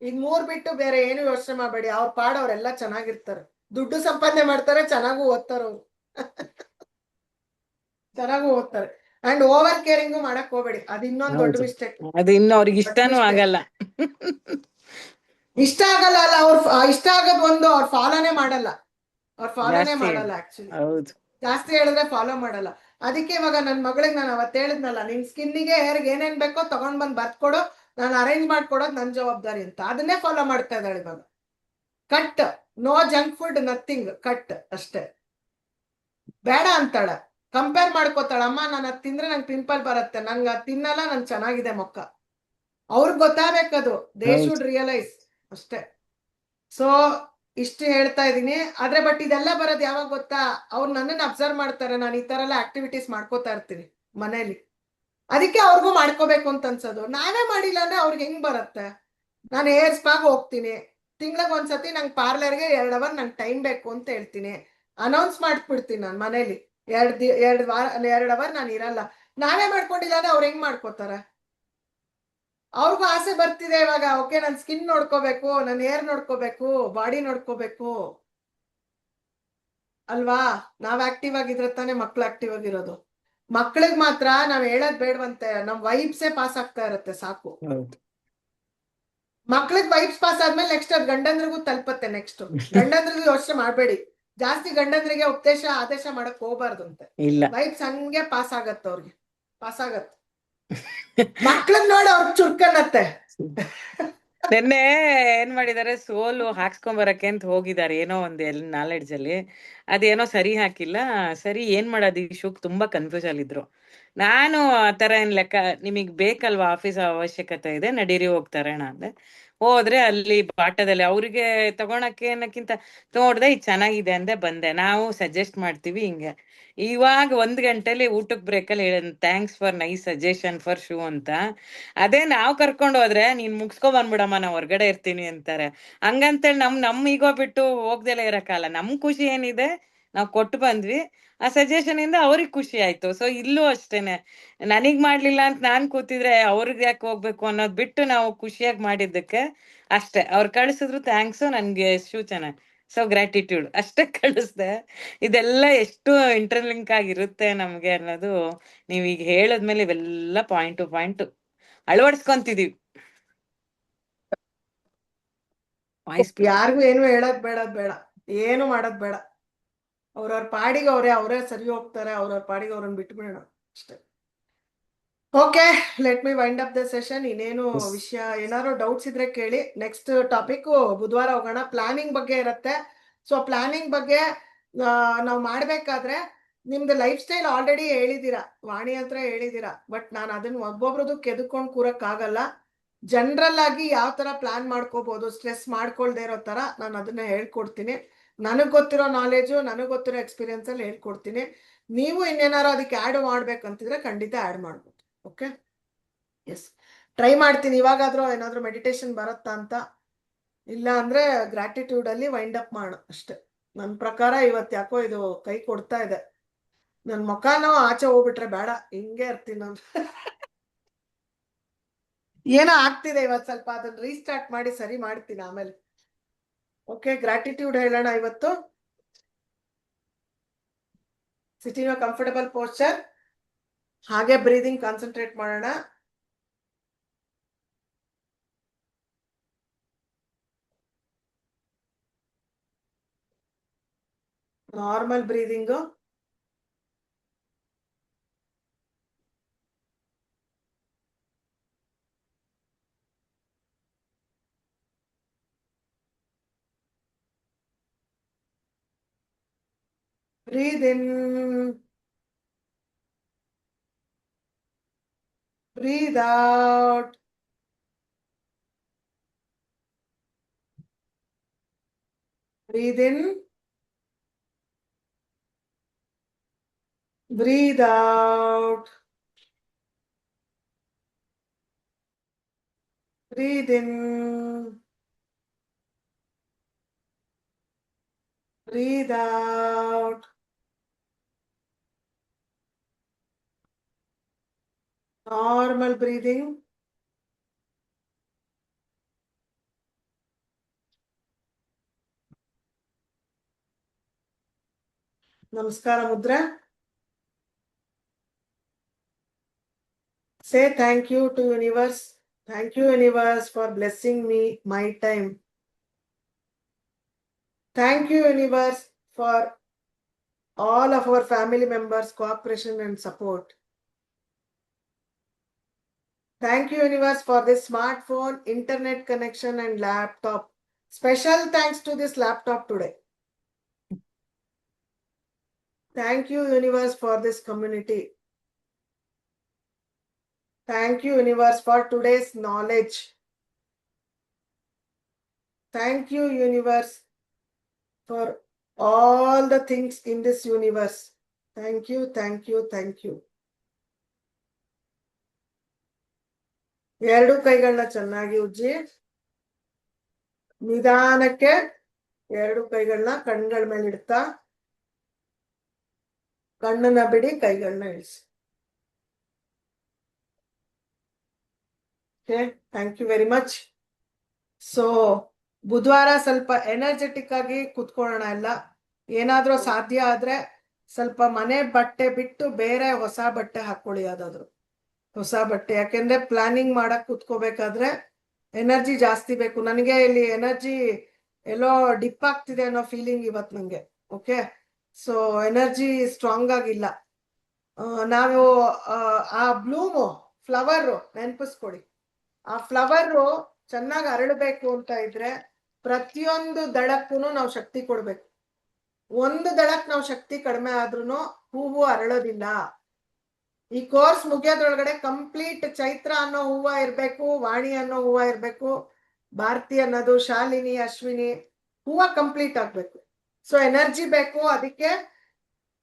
ಈಗ 3 ಬಿಟ್ಟು ಬೇರೆ ಏನು ಯೋಚನೆ ಮಾಡಬೇಡಿ. ಅವ್ರ ಪಾಡ್ ಅವ್ರೆಲ್ಲ ಚೆನ್ನಾಗಿರ್ತಾರೆ, ದುಡ್ಡು ಸಂಪಾದನೆ ಮಾಡ್ತಾರೆ, ಚೆನ್ನಾಗೂ ಓದ್ತಾರೆ ಅವ್ರು ಚೆನ್ನಾಗೂ ಓದ್ತಾರೆ. ಅಂಡ್ ಓವರ್ ಕೇರಿಂಗು ಮಾಡಕ್ ಹೋಗ್ಬೇಡಿ, ಅದು ಇನ್ನೊಂದು ದೊಡ್ಡ ಮಿಸ್ಟೇಕ್. ಅದು ಇನ್ನು ಅವ್ರಿಗೆ ಇಷ್ಟನೂ ಆಗಲ್ಲ. ಇಷ್ಟ ಆಗಲ್ಲ ಅಲ್ಲ, ಅವ್ರ ಇಷ್ಟ ಆಗೋದ್ ಒಂದು, ಅವ್ರ ಫಾಲೋನೇ ಮಾಡಲ್ಲ. ಅವ್ರ ಫಾಲೋನೇ ಮಾಡಲ್ಲ ಆಕ್ಚುಲಿ. ಹೌದು. ಜಾಸ್ತಿ ಹೇಳಿದ್ರೆ ಫಾಲೋ ಮಾಡಲ್ಲ. ಅದಕ್ಕೆ ಇವಾಗ ನನ್ ಮಗಳಿಗೆ ನಾನು ಅವತ್ತು ಹೇಳಿದ್ನಲ್ಲ, ನಿನ್ ಸ್ಕಿನ್ನಿಗೆ ಹೇರ್ಗೆ ಏನೇನ್ ಬೇಕೋ ತಗೊಂಡ್ ಬಂದ್ ಬರ್ಕೊಡು, ನಾನು ಅರೇಂಜ್ ಮಾಡ್ಕೊಡೋದು ನನ್ ಜವಾಬ್ದಾರಿ ಅಂತ. ಅದನ್ನೇ ಫಾಲೋ ಮಾಡ್ತಾ ಇದ್ದಾಳೆ ಇವಾಗ. Cut, no junk food, nothing, cut ಅಷ್ಟೇ. ಬೇಡ ಅಂತಾಳ, ಕಂಪೇರ್ ಮಾಡ್ಕೋತಾಳ, ಅಮ್ಮ ನಾನು ಅದ್ ತಿಂದ್ರೆ ನಂಗೆ ಪಿಂಪಲ್ ಬರುತ್ತೆ, ನಂಗೆ ಅದ್ ತಿನ್ನಲ್ಲ, ನನ್ ಚೆನ್ನಾಗಿದೆ ಮೊಕ್ಕ. ಅವ್ರಿಗೆ ಗೊತ್ತಾಗಬೇಕದು, ದೇ ಶುಡ್ ರಿಯಲೈಸ್ ಅಷ್ಟೇ. ಸೊ ಇಷ್ಟು ಹೇಳ್ತಾ ಇದೀನಿ. ಆದ್ರೆ ಬಟ್ ಇದೆಲ್ಲ ಬರೋದು ಯಾವಾಗ ಗೊತ್ತಾ, ಅವ್ರು ನನ್ನನ್ನು ಅಬ್ಸರ್ವ್ ಮಾಡ್ತಾರೆ, ನಾನು ಈ ತರ ಎಲ್ಲ ಆಕ್ಟಿವಿಟೀಸ್ ಮಾಡ್ಕೋತಾ ಇರ್ತೀನಿ ಮನೇಲಿ. ಅದಕ್ಕೆ ಅವ್ರಿಗೂ ಮಾಡ್ಕೋಬೇಕು ಅಂತ ಅನ್ಸೋದು. ನಾವೇ ಮಾಡಿಲ್ಲ ಅಂದ್ರೆ ಅವ್ರಿಗೆ ಹೆಂಗ್ ಬರುತ್ತೆ? ನಾನು ಹೇರ್ ಸ್ಪಾಗ್ ಹೋಗ್ತೀನಿ, ತಿಂಗ್ಳಿಗೆ ಒಂದ್ಸತಿ ನಂಗೆ ಪಾರ್ಲರ್ಗೆ 2 hour ನಂಗೆ ಟೈಮ್ ಬೇಕು ಅಂತ ಹೇಳ್ತೀನಿ, ಅನೌನ್ಸ್ ಮಾಡ್ಬಿಡ್ತೀನಿ ನಾನು ಮನೇಲಿ. ಎರಡ್ ವಾರ 2 ಅವರ್ ನಾನು ಇರಲ್ಲ. ನಾವೇ ಮಾಡ್ಕೊಂಡಿಲ್ಲ ಅಂದ್ರೆ ಅವ್ರು ಹೆಂಗ್ ಮಾಡ್ಕೋತಾರೆ? ಅವ್ರಿಗೂ ಆಸೆ ಬರ್ತಿದೆ ಇವಾಗ. ಓಕೆ, ನನ್ ಸ್ಕಿನ್ ನೋಡ್ಕೋಬೇಕು, ನನ್ ಹೇರ್ ನೋಡ್ಕೋಬೇಕು, ಬಾಡಿ ನೋಡ್ಕೋಬೇಕು ಅಲ್ವಾ? ನಾವ್ ಆಕ್ಟಿವ್ ಆಗಿದ್ರೆ ತಾನೇ ಮಕ್ಳು ಆಕ್ಟಿವ್ ಆಗಿರೋದು. ಮಕ್ಳಿಗ್ ಮಾತ್ರ ನಾವ್ ಹೇಳದ್ ಬೇಡವಂತೆ, ನಮ್ ವೈಬ್ಸೇ ಪಾಸ್ ಆಗ್ತಾ ಇರತ್ತೆ ಸಾಕು. ಹೌದು. ಮಕ್ಳಿಗ್ ವೈಬ್ಸ್ ಪಾಸ್ ಆದ್ಮೇಲೆ ನೆಕ್ಸ್ಟ್ ಅದ್ ಗಂಡಂದ್ರಿಗೂ ತಲುಪತ್ತೆ. ನೆಕ್ಸ್ಟ್ ಗಂಡಂದ್ರಿಗೂ ಯೋಚನೆ ಮಾಡ್ಬೇಡಿ, ಜಾಸ್ತಿ ಗಂಡಂದ್ರಿಗೆ ಉಪದೇಶ ಆದೇಶ ಮಾಡಕ್ ಹೋಗ್ಬಾರ್ದು ಅಂತೆ. ಇಲ್ಲ. ವೈಬ್ಸ್ ಹಂಗೆ ಪಾಸ್ ಆಗತ್ತೆ, ಅವ್ರಿಗೆ ಪಾಸ್ ಆಗತ್ತೆ. ಮಕ್ಳಗ್ ನೋಡಿ ಅವ್ರಿಗೆ ಚುರ್ಕನ್ನತ್ತೆ. ನಿನ್ನೆ ಏನ್ ಮಾಡಿದಾರೆ, ಸೋಲು ಹಾಕ್ಸ್ಕೊಂಬರಕ್ಕೆ ಅಂತ ಹೋಗಿದ್ದಾರೆ ಏನೋ ಒಂದ್ ನಾಲೆಡ್ಜ್ ಅಲ್ಲಿ. ಅದೇನೋ ಸರಿ ಹಾಕಿಲ್ಲ. ಸರಿ ಏನ್ ಮಾಡೋದು, ಈ ಶೂಕ್ ತುಂಬಾ ಕನ್ಫ್ಯೂಸ್ ಅಲ್ಲಿದ್ರು. ನಾನು ಆ ತರ ಏನ್ ಲೆಕ್ಕ, ನಿಮಗ್ ಬೇಕಲ್ವಾ ಆಫೀಸ್ ಅವಶ್ಯಕತೆ ಇದೆ, ನಡೀರಿ ಹೋಗ್ತಾರೆ ಅಂದೆ. ಹೋದ್ರೆ ಅಲ್ಲಿ ಬಾಟದಲ್ಲಿ ಅವ್ರಿಗೆ ತಗೊಳಕ್ಕೆ ಅನ್ನಕ್ಕಿಂತ ನೋಡ್ದೆ ಇದು ಚೆನ್ನಾಗಿದೆ ಅಂದೆ, ಬಂದೆ. ನಾವು ಸಜೆಸ್ಟ್ ಮಾಡ್ತೀವಿ ಹಿಂಗೆ. ಇವಾಗ 1 ಗಂಟೆಲಿ ಊಟಕ್ ಬ್ರೇಕಲ್ಲಿ ಹೇಳ thanks for nice suggestion for shoe ಅಂತ. ಅದೇ ನಾವ್ ಕರ್ಕೊಂಡ್ ಹೋದ್ರೆ ನೀನ್ ಮುಗ್ಸ್ಕೊ ಬಂದ್ಬಿಡಮ್ಮ, ನಾ ಹೊರ್ಗಡೆ ಇರ್ತೀನಿ ಅಂತಾರೆ. ಹಂಗಂತೇಳಿ ನಮ್ ಈಗೋ ಬಿಟ್ಟು ಹೋಗ್ದೆಲ್ಲ ಇರಕ್ಕಲ್ಲ. ನಮ್ ಖುಷಿ ಏನಿದೆ ನಾವ್ ಕೊಟ್ಟು ಬಂದ್ವಿ, ಆ ಸಜೆಷನ್ ಇಂದ ಅವ್ರಿಗೆ ಖುಷಿ ಆಯ್ತು. ಸೊ ಇಲ್ಲೂ ಅಷ್ಟೇನೆ, ನನಗ್ ಮಾಡ್ಲಿಲ್ಲ ಅಂತ ನಾನ್ ಕೂತಿದ್ರೆ ಅವ್ರಿಗೆ ಯಾಕೆ ಹೋಗ್ಬೇಕು ಅನ್ನೋದ್ ಬಿಟ್ಟು ನಾವು ಖುಷಿಯಾಗಿ ಮಾಡಿದ್ದಕ್ಕೆ ಅಷ್ಟೇ. ಅವ್ರು ಕಳಿಸಿದ್ರು ಥ್ಯಾಂಕ್ಸ್, ನನ್ಗೆ ಶೂ ಚೆನ್ನಾಗಿ, ಸೊ ಗ್ರಾಟಿಟ್ಯೂಡ್ ಅಷ್ಟೇ ಕಳಿಸ್ದೆ. ಇದೆಲ್ಲ ಎಷ್ಟು ಇಂಟರ್ಲಿಂಕ್ ಆಗಿರುತ್ತೆ ನಮ್ಗೆ ಅನ್ನೋದು ನೀವ್ ಈಗ ಹೇಳದ್ಮೇಲೆ ಇವೆಲ್ಲ ಪಾಯಿಂಟ್ ಟು ಪಾಯಿಂಟ್ ಅಳವಡಿಸ್ಕೊಂತಿದೀವಿ. ವಾಯ್ಸ್ ಯಾರಿಗೂ ಏನು ಹೇಳೋದ್ ಬೇಡ, ಏನು ಮಾಡೋದ್ ಬೇಡ. ಅವ್ರವ್ರ ಪಾಡಿಗೆ ಅವರೇ ಸರಿ ಹೋಗ್ತಾರೆ. ಅವ್ರವ್ರ ಪಾಡಿಗೆ ಅವ್ರನ್ನ ಬಿಟ್ಬಿಡೋಣ ಅಷ್ಟೇ. Okay, let me wind up the session. ಇನ್ನೇನು ವಿಷಯ, ಏನಾದ್ರು ಡೌಟ್ಸ್ ಇದ್ರೆ ಕೇಳಿ. ನೆಕ್ಸ್ಟ್ ಟಾಪಿಕ್ ಬುಧವಾರ ಹೋಗೋಣ. ಪ್ಲಾನಿಂಗ್ ಬಗ್ಗೆ ಇರುತ್ತೆ. ಸೊ ಪ್ಲಾನಿಂಗ್ ಬಗ್ಗೆ ನಾವು ಮಾಡ್ಬೇಕಾದ್ರೆ ನಿಮ್ದು ಲೈಫ್ ಸ್ಟೈಲ್ ಆಲ್ರೆಡಿ ಹೇಳಿದೀರಾ, ವಾಣಿ ಹತ್ರ ಹೇಳಿದೀರಾ. ಬಟ್ ನಾನು ಅದನ್ನ ಒಬ್ಬೊಬ್ರದ್ದು ಕೆದ್ಕೊಂಡು ಕೂರಕ್ ಆಗಲ್ಲ. ಜನರಲ್ ಆಗಿ ಯಾವ ತರ ಪ್ಲಾನ್ ಮಾಡ್ಕೋಬಹುದು, ಸ್ಟ್ರೆಸ್ ಮಾಡ್ಕೊಳ್ದೇ ಇರೋ ತರ ನಾನು ಅದನ್ನ ಹೇಳ್ಕೊಡ್ತೀನಿ. ನನಗ್ ಗೊತ್ತಿರೋ ನಾಲೆಜು, ನನಗ್ ಗೊತ್ತಿರೋ ಎಕ್ಸ್ಪೀರಿಯನ್ಸ್ ಅಲ್ಲಿ ಹೇಳ್ಕೊಡ್ತೀನಿ. ನೀವು ಇನ್ನೇನಾರು ಅದಕ್ಕೆ ಆಡ್ ಮಾಡ್ಬೇಕಂತಿದ್ರೆ ಖಂಡಿತ ಆಡ್ ಮಾಡ್ಬೋದು. ಓಕೆ, ಎಸ್, ಟ್ರೈ ಮಾಡ್ತೀನಿ. ಇವಾಗಾದ್ರೂ ಏನಾದ್ರು ಮೆಡಿಟೇಷನ್ ಬರುತ್ತಾ ಅಂತ. ಇಲ್ಲ ಅಂದ್ರೆ ಗ್ರಾಟಿಟ್ಯೂಡ್ ಅಲ್ಲಿ ವೈಂಡ್ ಅಪ್ ಮಾಡು ಅಷ್ಟೇ. ನನ್ನ ಪ್ರಕಾರ ಇವತ್ತು ಯಾಕೋ ಇದು ಕೈ ಕೊಡ್ತಾ ಇದೆ. ನನ್ ಮುಖನೂ ಆಚೆ ಹೋಗ್ಬಿಟ್ರೆ ಬೇಡ, ಹಿಂಗೆ ಇರ್ತೀನಿ ನಾನು. ಏನೋ ಆಗ್ತಿದೆ ಇವತ್ತು ಸ್ವಲ್ಪ, ಅದನ್ನ ರೀಸ್ಟಾರ್ಟ್ ಮಾಡಿ ಸರಿ ಮಾಡ್ತೀನಿ ಆಮೇಲೆ. ಓಕೆ, ಗ್ರಾಟಿಟ್ಯೂಡ್ ಹೇಳೋಣ ಇವತ್ತು. ಸಿಟ್ ಇನ್ ಕಂಫರ್ಟಬಲ್ ಪೋಸ್ಚರ್, ಹಾಗೆ ಬ್ರೀದಿಂಗ್ ಕಾನ್ಸಂಟ್ರೇಟ್ ಮಾಡೋಣ. Normal breathing. Breathe in, breathe out. Breathe in, breathe out. Breathe in, breathe out. Normal breathing. Namaskara Mudra. Say thank you to universe. Thank you universe for blessing me my time. Thank you universe for all of our family members' cooperation and support. Thank you universe for this smartphone, internet connection and laptop. Special thanks to this laptop today. Thank you universe for this community. Thank you universe for today's knowledge. Thank you universe for all the things in this universe. Thank you, thank you, thank you. ಎರಡು ಕೈಗಳನ್ನ ಚೆನ್ನಾಗಿ ಉಜ್ಜಿ, ನಿಧಾನಕ್ಕೆ ಎರಡು ಕೈಗಳನ್ನ ಕಣ್ಗಳ ಮೇಲೆ ಇಡ್ತಾ ಕಣ್ಣನ್ನ ಬಿಡಿ, ಕೈಗಳನ್ನ ಇಳಿಸಿ. Okay, thank you very much. So ಬುಧವಾರ ಸ್ವಲ್ಪ ಎನರ್ಜೆಟಿಕ್ ಆಗಿ ಕುತ್ಕೊಳ್ಳೋಣ ಎಲ್ಲ. ಏನಾದ್ರೂ ಸಾಧ್ಯ ಆದ್ರೆ ಸ್ವಲ್ಪ ಮನೆ ಬಟ್ಟೆ ಬಿಟ್ಟು ಬೇರೆ ಹೊಸ ಬಟ್ಟೆ ಹಾಕೊಳ್ಳಿ, ಯಾವ್ದಾದ್ರು ಹೊಸ ಬಟ್ಟೆ. ಯಾಕೆಂದ್ರೆ ಪ್ಲಾನಿಂಗ್ ಮಾಡಕ್ ಕುತ್ಕೋಬೇಕಾದ್ರೆ ಎನರ್ಜಿ ಜಾಸ್ತಿ ಬೇಕು. ನನಗೆ ಇಲ್ಲಿ ಎನರ್ಜಿ ಎಲ್ಲೋ ಡಿಪ್ ಆಗ್ತಿದೆ ಅನ್ನೋ ಫೀಲಿಂಗ್ ಇವತ್ತು ನಂಗೆ. ಓಕೆ, ಸೊ ಎನರ್ಜಿ ಸ್ಟ್ರಾಂಗ್ ಆಗಿಲ್ಲ. ನಾವು ಆ ಬ್ಲೂಮು ಫ್ಲವರ್ ನೆನಪಿಸ್ಕೊಡಿ. ಆ ಫ್ಲವರ್ ಚೆನ್ನಾಗಿ ಅರಳಬೇಕು ಅಂತ ಇದ್ರೆ ಪ್ರತಿಯೊಂದು ದಳಕ್ಕೂ ನಾವು ಶಕ್ತಿ ಕೊಡ್ಬೇಕು. ಒಂದು ದಳಕ್ ನಾವು ಶಕ್ತಿ ಕಡಿಮೆ ಆದ್ರೂ ಹೂವು ಅರಳೋದಿಲ್ಲ. ಈ ಕೋರ್ಸ್ ಮುಗಿಯೋದ್ರೊಳಗಡೆ ಕಂಪ್ಲೀಟ್ ಚೈತ್ರ ಅನ್ನೋ ಹೂವ ಇರ್ಬೇಕು, ವಾಣಿ ಅನ್ನೋ ಹೂವ ಇರ್ಬೇಕು, ಭಾರತಿ ಅನ್ನೋದು, ಶಾಲಿನಿ, ಅಶ್ವಿನಿ ಹೂವ ಕಂಪ್ಲೀಟ್ ಆಗ್ಬೇಕು. ಸೊ ಎನರ್ಜಿ ಬೇಕು. ಅದಕ್ಕೆ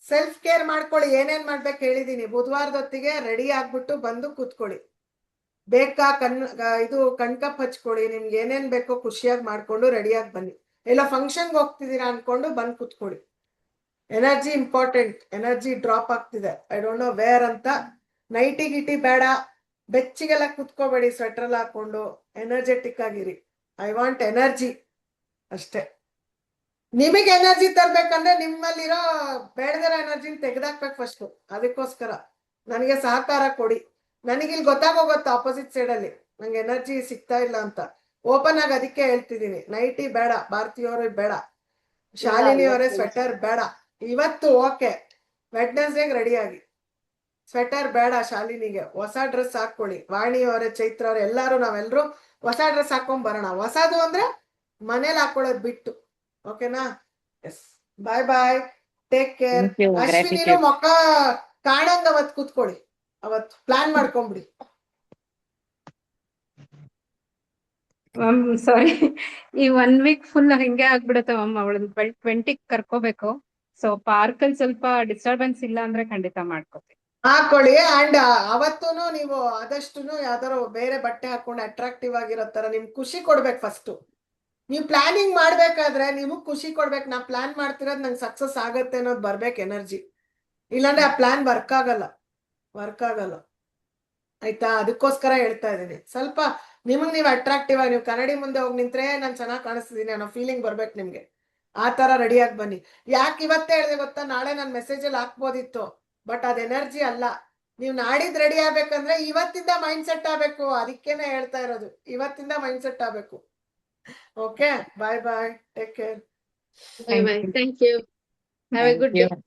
ಸೆಲ್ಫ್ ಕೇರ್ ಮಾಡ್ಕೊಳ್ಳಿ. ಏನೇನ್ ಮಾಡ್ಬೇಕು ಹೇಳಿದೀನಿ. ಬುಧವಾರದೊತ್ತಿಗೆ ರೆಡಿ ಆಗ್ಬಿಟ್ಟು ಬಂದು ಕೂತ್ಕೊಳ್ಳಿ. ಬೇಕಾ ಇದು ಕಣ್ಕಪ್ ಹಚ್ಕೊಳ್ಳಿ. ನಿಮ್ಗೆ ಏನೇನ್ ಬೇಕೋ ಖುಷಿಯಾಗಿ ಮಾಡ್ಕೊಂಡು ರೆಡಿಯಾಗಿ ಬನ್ನಿ. ಎಲ್ಲ ಫಂಕ್ಷನ್ಗೆ ಹೋಗ್ತಿದ್ದೀರಾ ಅನ್ಕೊಂಡು ಬಂದು ಕೂತ್ಕೊಳ್ಳಿ. Energy important. ಎನರ್ಜಿ ಡ್ರಾಪ್ ಆಗ್ತಿದೆ. ಐ ಡೋಂಟ್ ನೋ ವೇರ್ ಅಂತ. ನೈಟಿ ಗಿಟಿ ಬೇಡ, ಬೆಚ್ಚಿಗೆಲ್ಲ ಕುತ್ಕೋಬೇಡಿ, ಸ್ವೆಟರ್ ಎಲ್ಲ ಹಾಕೊಂಡು ಎನರ್ಜೆಟಿಕ್ ಆಗಿರಿ. ಐ ವಾಂಟ್ ಎನರ್ಜಿ ಅಷ್ಟೇ. ನಿಮಗೆ ಎನರ್ಜಿ ತರ್ಬೇಕಂದ್ರೆ ನಿಮ್ಮಲ್ಲಿರೋ ಬೇಡದಿರೋ ಎನರ್ಜಿನ ತೆಗೆದಾಕ್ಬೇಕು ಫಸ್ಟ್. ಅದಕ್ಕೋಸ್ಕರ ನನಗೆ ಸಹಕಾರ ಕೊಡಿ. ನನಗಿಲ್ಲಿ ಗೊತ್ತಾಗೋಗುತ್ತೆ ಆಪೋಸಿಟ್ ಸೈಡ್ ಅಲ್ಲಿ ನಂಗೆ ಎನರ್ಜಿ ಸಿಗ್ತಾ ಇಲ್ಲ ಅಂತ. ಓಪನ್ ಆಗಿ ಅದಕ್ಕೆ ಹೇಳ್ತಿದ್ದೀನಿ. ನೈಟಿ ಬೇಡ, ಭಾರತೀಯವರು ಬೇಡ, ಶಾಲಿನಿ ಅವರೇ ಸ್ವೆಟರ್ ಬೇಡ ಇವತ್ತು. ಓಕೆ, ವೆಡ್ನೆಸ್ಡೇಗೆ ರೆಡಿ ಆಗಿ. ಸ್ವೆಟರ್ ಬೇಡ ಶಾಲಿನಿಗೆ, ಹೊಸ ಡ್ರೆಸ್ ಹಾಕೊಳ್ಳಿ. ವಾಣಿ ಅವರೇ, ಚೈತ್ರ ಅವ್ರೆ, ಎಲ್ಲಾರು ನಾವೆಲ್ಲರೂ ಹೊಸ ಡ್ರೆಸ್ ಹಾಕೊಂಡ್ ಬರೋಣ. ಹೊಸದು ಅಂದ್ರೆ ಮನೇಲಿ ಹಾಕೊಳ್ಳೋದು ಬಿಟ್ಟು. ಓಕೆನಾ? Yes, bye bye, take care. Thank you. ಅಶ್ವಿನಿನು Gratitude. ಮೊಕ್ಕ ಕಾಣಂಗ ಅವತ್ ಕೂತ್ಕೊಳ್ಳಿ. ಅವತ್ತು ಪ್ಲಾನ್ ಮಾಡ್ಕೊಂಬಿಡಿ. ಮ್ಯಾಮ್ ಸಾರಿ, ಈ 1 ವೀಕ್ ಫುಲ್ ಹಿಂಗೆ ಆಗ್ಬಿಡುತ್ತೆ ಮ್ಯಾಮ್. ಅವಳನ್ನ 20 ಕರ್ಕೋಬೇಕು. ಸೊ ಪಾರ್ಕ್ ಅಲ್ಲಿ ಸ್ವಲ್ಪ ಡಿಸ್ಟರ್ಬೆನ್ಸ್ ಇಲ್ಲ ಅಂದ್ರೆ ಖಂಡಿತ ಮಾಡ್ಕೋತೀನಿ. ಹಾಕೊಳ್ಳಿ. ಅಂಡ್ ಅವತ್ತೂನು ನೀವು ಆದಷ್ಟುನು ಯಾವ್ದಾರು ಬೇರೆ ಬಟ್ಟೆ ಹಾಕೊಂಡು ಅಟ್ರಾಕ್ಟಿವ್ ಆಗಿರೋ ತರ ನಿಮ್ಗೆ ಖುಷಿ ಕೊಡ್ಬೇಕು. ಫಸ್ಟ್ ನೀವು ಪ್ಲಾನಿಂಗ್ ಮಾಡ್ಬೇಕಾದ್ರೆ ನಿಮಗ್ ಖುಷಿ ಕೊಡ್ಬೇಕು. ನಾ ಪ್ಲಾನ್ ಮಾಡ್ತಿರೋದು ನಂಗೆ ಸಕ್ಸಸ್ ಆಗತ್ತೆ ಅನ್ನೋದು ಬರ್ಬೇಕು ಎನರ್ಜಿ. ಇಲ್ಲಾಂದ್ರೆ ಆ ಪ್ಲಾನ್ ವರ್ಕ್ ಆಗಲ್ಲ. ಆಯ್ತಾ? ಅದಕ್ಕೋಸ್ಕರ ಹೇಳ್ತಾ ಇದ್ದೀನಿ. ಸ್ವಲ್ಪ ನಿಮಗ್ ನೀವು ಅಟ್ರಾಕ್ಟಿವ್ ಆಗಿ, ನೀವು ಕನ್ನಡಿ ಮುಂದೆ ಹೋಗಿ ನಿಂತ್ರೆ ನಾನು ಚೆನ್ನಾಗಿ ಕಾಣಿಸ್ತಿದ್ದೀನಿ ಅನ್ನೋ ಫೀಲಿಂಗ್ ಬರ್ಬೇಕು ನಿಮ್ಗೆ. ಆ ತರ ರೆಡಿಯಾಗಿ ಬನ್ನಿ. ಯಾಕೆ ಇವತ್ತೇ ಹೇಳಿದೆ ಗೊತ್ತಾ? ನಾಳೆ ನಾನು ಮೆಸೇಜ್ ಅಲ್ಲಿ ಹಾಕ್ಬೋದಿತ್ತು, ಬಟ್ ಅದ್ ಎನರ್ಜಿ ಅಲ್ಲ. ನೀವು ನಾಡಿದ್ ರೆಡಿ ಆಗ್ಬೇಕಂದ್ರೆ ಇವತ್ತಿಂದ ಮೈಂಡ್ ಸೆಟ್ ಆಗ್ಬೇಕು. ಅದಕ್ಕೇನೆ ಹೇಳ್ತಾ ಇರೋದು, ಇವತ್ತಿಂದ ಮೈಂಡ್ ಸೆಟ್ ಆಗ್ಬೇಕು. Okay, bye bye, take care. Bye bye. Thank you. Have a Thank good you. day.